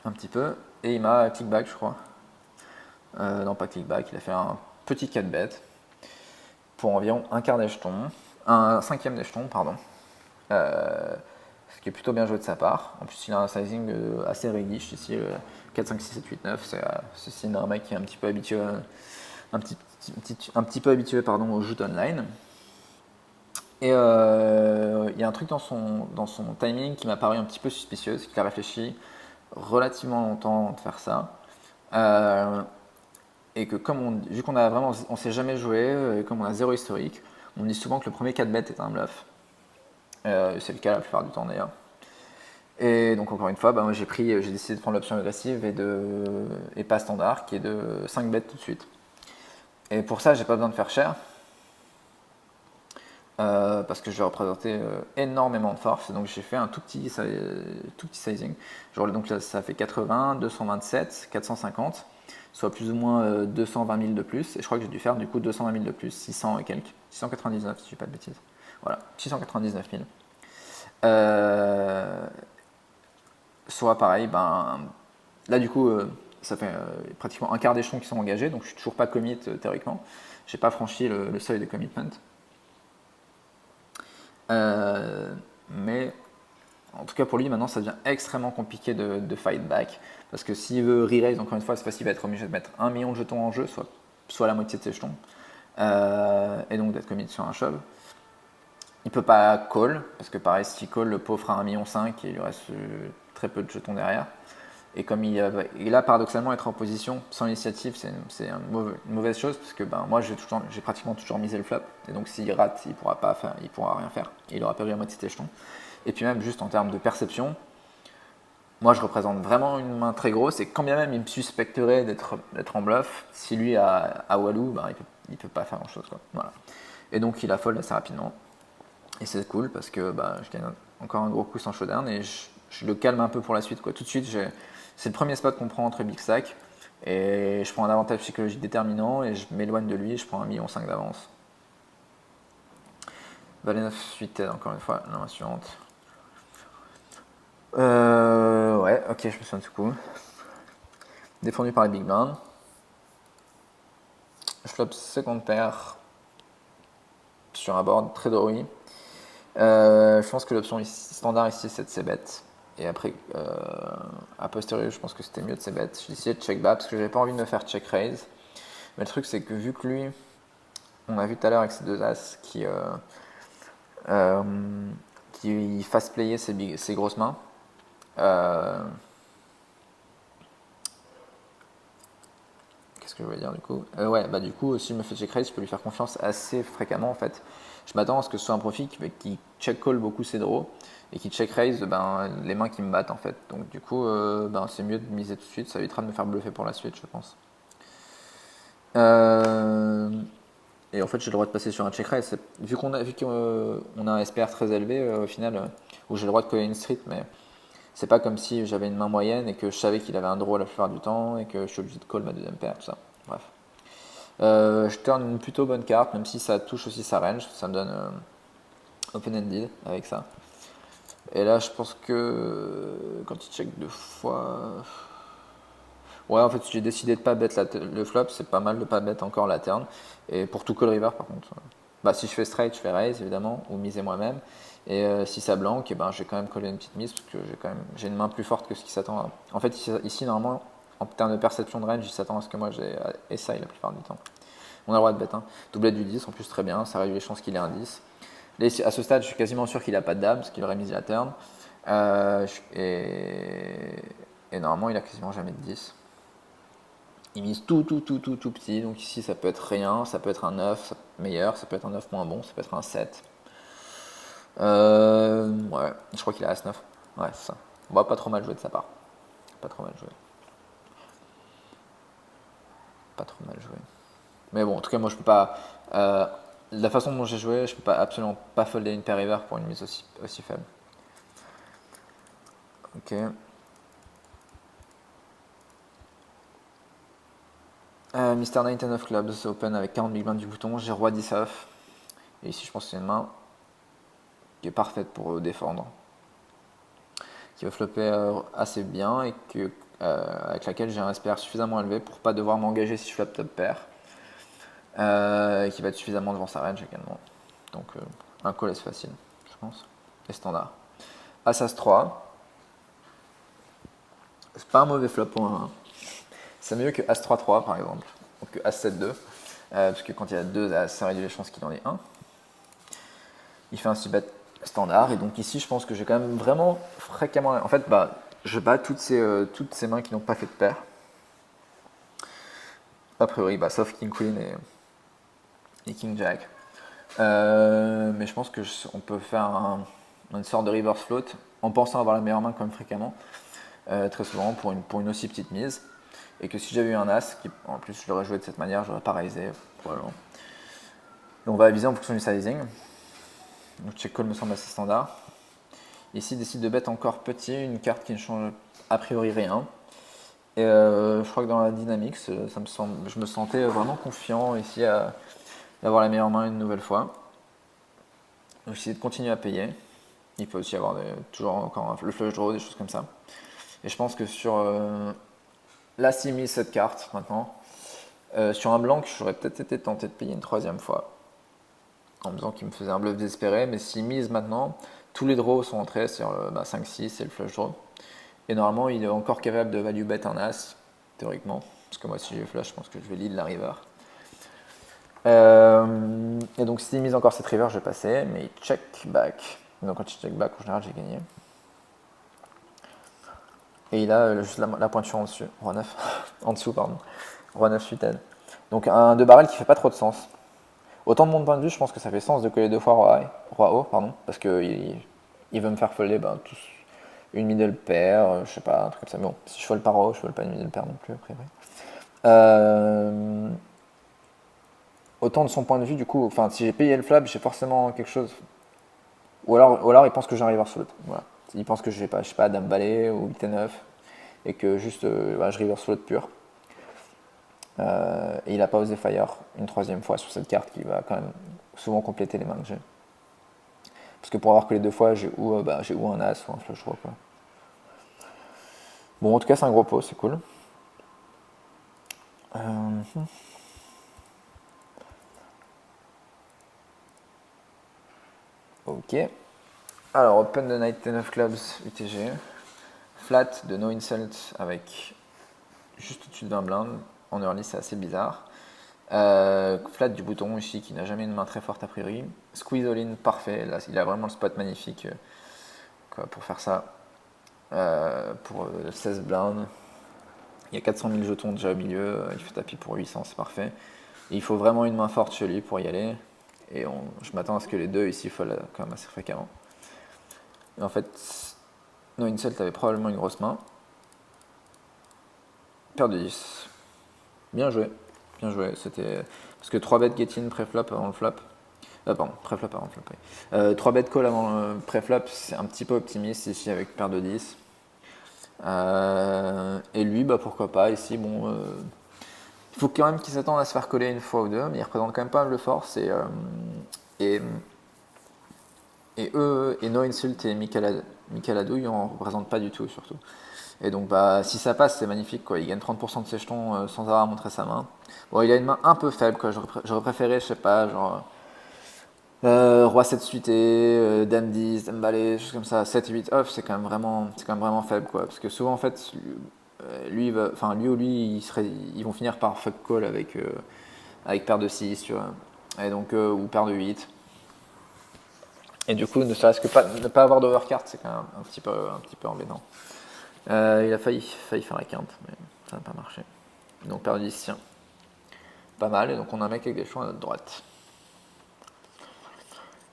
un petit peu et il m'a clickback, je crois. Non, pas clickback, il a fait un petit 4 bet pour environ un quart des jetons, un cinquième des jetons, pardon. Ce qui est plutôt bien joué de sa part. En plus, il a un sizing assez régulier ici, 4, 5, 6, 7, 8, 9. C'est un mec qui est un petit peu habitué, au joute online. Et il y a un truc dans son timing qui m'a paru un petit peu suspicieux, c'est qu'il a réfléchi relativement longtemps de faire ça. Et que vu qu'on a vraiment, on s'est jamais joué, et comme on a zéro historique, on dit souvent que le premier 4 bet est un bluff. C'est le cas la plupart du temps d'ailleurs. Et donc encore une fois, moi j'ai décidé de prendre l'option agressive et pas standard, qui est de 5 bets tout de suite. Et pour ça, j'ai pas besoin de faire cher. Parce que je vais représenter énormément de force, donc j'ai fait un tout petit sizing. Donc là, ça fait 80, 227, 450, soit plus ou moins 220 000 de plus, et je crois que j'ai dû faire du coup 220 000 de plus, 600 et quelques, 699 si je dis pas de bêtises. Voilà, 699 000. Soit pareil, là du coup, ça fait pratiquement un quart des jetons qui sont engagés, donc je suis toujours pas commit théoriquement. J'ai pas franchi le seuil de commitment. Mais en tout cas pour lui maintenant ça devient extrêmement compliqué de fight back, parce que s'il veut re-raise encore une fois, c'est parce qu'il va être obligé de mettre 1 million de jetons en jeu, soit la moitié de ses jetons, et donc d'être commit sur un shove. Il peut pas call, parce que pareil, s'il call, le pot fera 1,5 million et il lui reste très peu de jetons derrière. Et comme il a paradoxalement être en position sans initiative, c'est une mauvaise chose, parce que moi j'ai pratiquement toujours misé le flop, et donc s'il rate, il pourra rien faire, il aura perdu la moitié de ses jetons. Et puis même juste en termes de perception, moi je représente vraiment une main très grosse, et quand bien même il me suspecterait d'être en bluff, si lui a Walou, il peut pas faire grand chose, quoi. Voilà. Et donc il a fold assez rapidement. Et c'est cool parce que je gagne encore un gros coup sans showdown, et je le calme un peu pour la suite, quoi. Tout de suite, c'est le premier spot qu'on prend entre big stack, et je prends un avantage psychologique déterminant et je m'éloigne de lui et je prends 1,5 million d'avance. Valet 9 suite encore une fois, la main suivante. Ouais, ok, je me souviens de ce coup. Défendu par les big blinds. Je flop seconde paire sur un board très doré. Je pense que l'option standard ici c'est de c-bet. Et après, a posteriori, je pense que c'était mieux de c-bet. J'ai essayé de check back parce que j'avais pas envie de me faire check raise. Mais le truc, c'est que vu que lui, on a vu tout à l'heure avec ses deux as qui fasse player ses grosses mains. Qu'est-ce que je voulais dire du coup du coup, si je me fais check raise, je peux lui faire confiance assez fréquemment en fait. Je m'attends à ce que ce soit un profil qui check call beaucoup ses draws et qui check raise les mains qui me battent en fait. Donc du coup, c'est mieux de miser tout de suite, ça évitera de me faire bluffer pour la suite, je pense. Et en fait, j'ai le droit de passer sur un check raise. Vu qu'on a un SPR très élevé au final, où j'ai le droit de coller une street, mais c'est pas comme si j'avais une main moyenne et que je savais qu'il avait un draw la plupart du temps et que je suis obligé de call ma deuxième paire, tout ça. Bref. Je turn une plutôt bonne carte, même si ça touche aussi sa range, ça me donne open-ended avec ça. Et là, je pense que quand il check 2 fois. Ouais, en fait, j'ai décidé de pas bet le flop, c'est pas mal de pas bet encore la turn. Et pour tout call river, par contre, bah, si je fais straight, je fais raise évidemment, ou miser moi-même. Et si ça blanque, et ben, je vais quand même coller une petite mise parce que j'ai une main plus forte que ce qui s'attend à. En fait, ici, normalement, en termes de perception de range, il s'attend à ce que moi j'ai SI la plupart du temps. On a le droit de bet, hein. Doublet du 10, en plus, très bien, ça réduit les chances qu'il ait un 10. Là, à ce stade, je suis quasiment sûr qu'il a pas de dame, parce qu'il aurait misé la turn. Et normalement, il a quasiment jamais de 10. Il mise tout petit, donc ici ça peut être rien, ça peut être un 9 meilleur, ça peut être un 9 moins bon, ça peut être un 7. Ouais, je crois qu'il a As-9. Ouais, c'est ça. On va pas trop mal jouer de sa part. Pas trop mal joué. Pas trop mal joué. Mais bon, en tout cas, moi je peux pas. La façon dont j'ai joué, je peux pas absolument pas folder une paire river pour une mise aussi faible. Ok. Mr. 9 of Clubs, open avec 40 big blinds du bouton, j'ai roi 10 off. Et ici, je pense que c'est une main qui est parfaite pour défendre. Qui va flopper assez bien et avec laquelle j'ai un SPR suffisamment élevé pour pas devoir m'engager si je flop top pair. Et qui va être suffisamment devant sa range également. Donc un call est facile, je pense. Et standard. As 3. C'est pas un mauvais flop pour un 1. C'est mieux que As 3-3 par exemple. Donc que As 7-2. Parce que quand il y a 2 As, ça réduit les chances qu'il en ait un. Il fait un 6 bet standard. Et donc ici, je pense que j'ai quand même vraiment fréquemment. En fait, bah, je bats toutes ces mains qui n'ont pas fait de paire. A priori, bah, sauf King Queen et King Jack. Mais je pense qu'on peut faire une sorte de reverse float en pensant avoir la meilleure main quand même fréquemment, très souvent pour une aussi petite mise. Et que si j'avais eu un As, en plus je l'aurais joué de cette manière, j'aurais pas raisé probablement. Et on va aviser en fonction du sizing. Donc check call me semble assez standard. Ici, décide de bet encore petit, une carte qui ne change a priori rien. Et je crois que dans la dynamique, je me sentais vraiment confiant ici d'avoir la meilleure main une nouvelle fois. Donc j'essaie de continuer à payer. Il peut aussi y avoir toujours encore le flush draw, des choses comme ça. Et je pense que sur là, s'il mise cette carte maintenant, sur un blanc, j'aurais peut-être été tenté de payer une troisième fois. En me disant qu'il me faisait un bluff désespéré. Mais s'il mise maintenant, tous les draws sont entrés, c'est-à-dire 5-6 et le flush draw. Et normalement, il est encore capable de value bet un as, théoriquement. Parce que moi, si j'ai flush, je pense que je vais lead la river. Et donc, s'il mise encore cette river, je vais passer. Mais il check back. Donc, quand il check back, en général, j'ai gagné. Et il a juste la pointure en dessus. Roi 9. En dessous, pardon. Roi 9 suited. Donc, un 2 barrel qui fait pas trop de sens. Autant de mon point de vue, je pense que ça fait sens de coller 2 fois roi haut, pardon. Parce qu'il veut me faire folder tous une middle pair, je sais pas, un truc comme ça. Mais bon, si je fold par haut, je fold pas une middle pair non plus, a priori. Autant de son point de vue, du coup, enfin, si j'ai payé le flop, j'ai forcément quelque chose. Ou alors il pense que j'arrive à reverse l'autre. Voilà. Il pense que je sais pas, dame balai ou 8 et 9, et que juste je reverse l'autre pur. Et il n'a pas osé fire une troisième fois sur cette carte qui va quand même souvent compléter les mains que j'ai. Parce que pour avoir que les 2 fois, j'ai ou un as ou un flush draw, quoi. Bon, en tout cas, c'est un gros pot, c'est cool. Ok. Alors, Open the Night 10 of Clubs UTG. Flat de No Insult avec juste au-dessus de 20 blindes. En early, c'est assez bizarre. Flat du bouton ici qui n'a jamais une main très forte a priori. Squeeze all in, parfait. Là, il a vraiment le spot magnifique pour faire ça. Pour 16 blindes. Il y a 400 000 jetons déjà au milieu. Il fait tapis pour 800, c'est parfait. Et il faut vraiment une main forte chez lui pour y aller. Et je m'attends à ce que les deux ici foldent quand même assez fréquemment. Et en fait, No Insult avait probablement une grosse main. Paire de 10. Bien joué. Bien joué. C'était. Parce que 3 bêtes get in pré-flop avant le flop. Pardon, pré-flop avant le flop. Oui. 3 bêtes call avant le pré-flop, c'est un petit peu optimiste ici avec paire de 10. Et lui, pourquoi pas. Ici, bon. Il faut quand même qu'il s'attende à se faire coller une fois ou deux, mais il représente quand même pas mal de force. Et No Insult et Michael Michael Adouille, on ne représente pas du tout, surtout. Et donc, bah, si ça passe, c'est magnifique, quoi. Il gagne 30% de ses jetons sans avoir montré sa main. Bon, il a une main un peu faible, quoi. J'aurais préféré, je sais pas, genre. Roi 7 suité, Dame 10, Dame Valet, choses comme ça. 7 8 off, c'est quand même vraiment faible, quoi. Parce que souvent, en fait, lui ou lui, ils vont finir par fuck call avec paire de 6, tu vois. Et donc, ou paire de 8. Et du coup, ne serait-ce que ne pas avoir d'overcard, c'est quand même un petit peu embêtant. Il a failli faire la quinte, mais ça n'a pas marché. Donc, paire de 10, tiens. Pas mal, et donc on a un mec avec des choix à notre droite.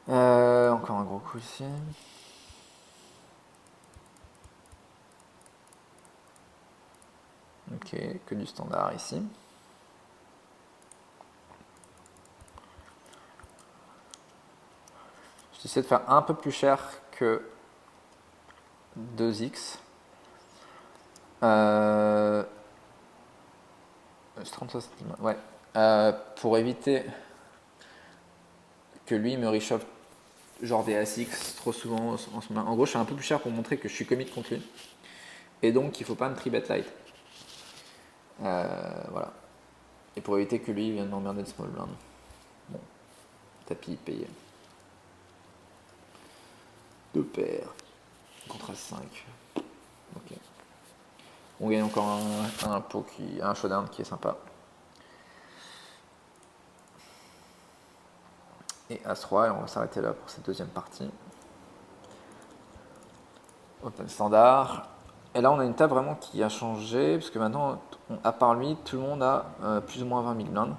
Encore un gros coup ici. Ok, que du standard ici. J'essaie de faire un peu plus cher que 2x. 30, ouais. Pour éviter que lui me réchauffe genre des ASX trop souvent en ce moment. En gros, je suis un peu plus cher pour montrer que je suis commit contre lui. Et donc, il faut pas me tribet light. Voilà. Et pour éviter que lui vienne m'emmerder de small blind. Bon, tapis payé. 2 paires. Contre As5. Ok. On gagne encore un showdown qui est sympa. Et As-3, et on va s'arrêter là pour cette deuxième partie. Open standard. Et là, on a une table vraiment qui a changé, parce que maintenant, à part lui, tout le monde a plus ou moins 20 000 blindes.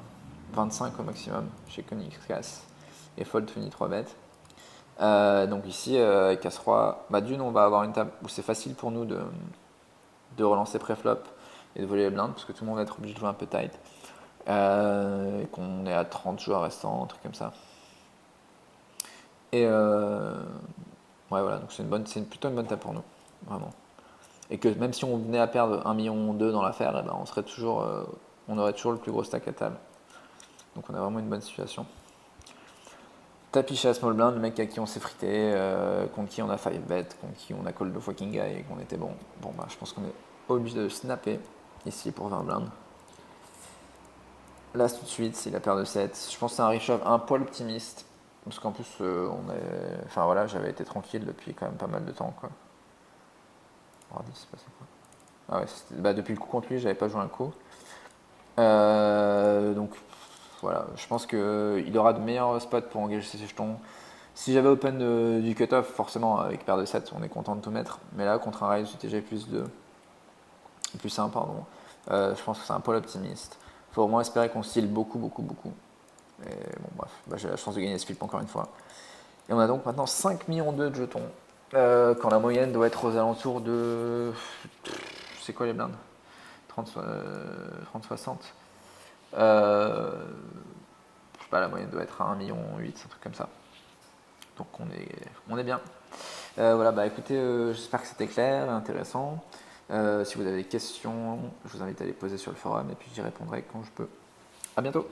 25 au maximum chez Koenigsegg Cass et Fold 23 bêtes. Donc ici, avec As-3, d'une, on va avoir une table où c'est facile pour nous de relancer pré-flop et de voler les blindes, parce que tout le monde va être obligé de jouer un peu tight. Et qu'on est à 30 joueurs restants, un truc comme ça. Et ouais, voilà, donc c'est plutôt une bonne table pour nous, vraiment. Et que même si on venait à perdre 1,2 million dans l'affaire, eh ben on aurait toujours le plus gros stack à table. Donc on a vraiment une bonne situation. Tapis chez Small Blind, le mec à qui on s'est frité, contre qui on a 5 bet, contre qui on a call de fucking guy et qu'on était bon. Bon, bah je pense qu'on est obligé de snapper ici pour 20 blindes. Là, tout de suite, c'est la paire de 7. Je pense que c'est un reshove un poil optimiste. Parce qu'en plus, enfin voilà, j'avais été tranquille depuis quand même pas mal de temps, quoi. Regardez, c'est passé quoi. Ah ouais, depuis le coup contre lui, j'avais pas joué un coup. Donc voilà, je pense qu'il aura de meilleurs spots pour engager ses jetons. Si j'avais open du cutoff, forcément avec paire de 7, on est content de tout mettre. Mais là, contre un raise UTG plus 1, pardon, je pense que c'est un poil optimiste. Faut au moins espérer qu'on style beaucoup, beaucoup, beaucoup. Et bon, bref, j'ai la chance de gagner ce flip encore une fois. Et on a donc maintenant 5 millions de jetons. Quand la moyenne doit être aux alentours de. C'est quoi les blindes 30-60. Je sais pas, la moyenne doit être à 1,8 million, un truc comme ça. Donc on est bien. Voilà, bah écoutez, j'espère que c'était clair et intéressant. Si vous avez des questions, je vous invite à les poser sur le forum et puis j'y répondrai quand je peux. A bientôt!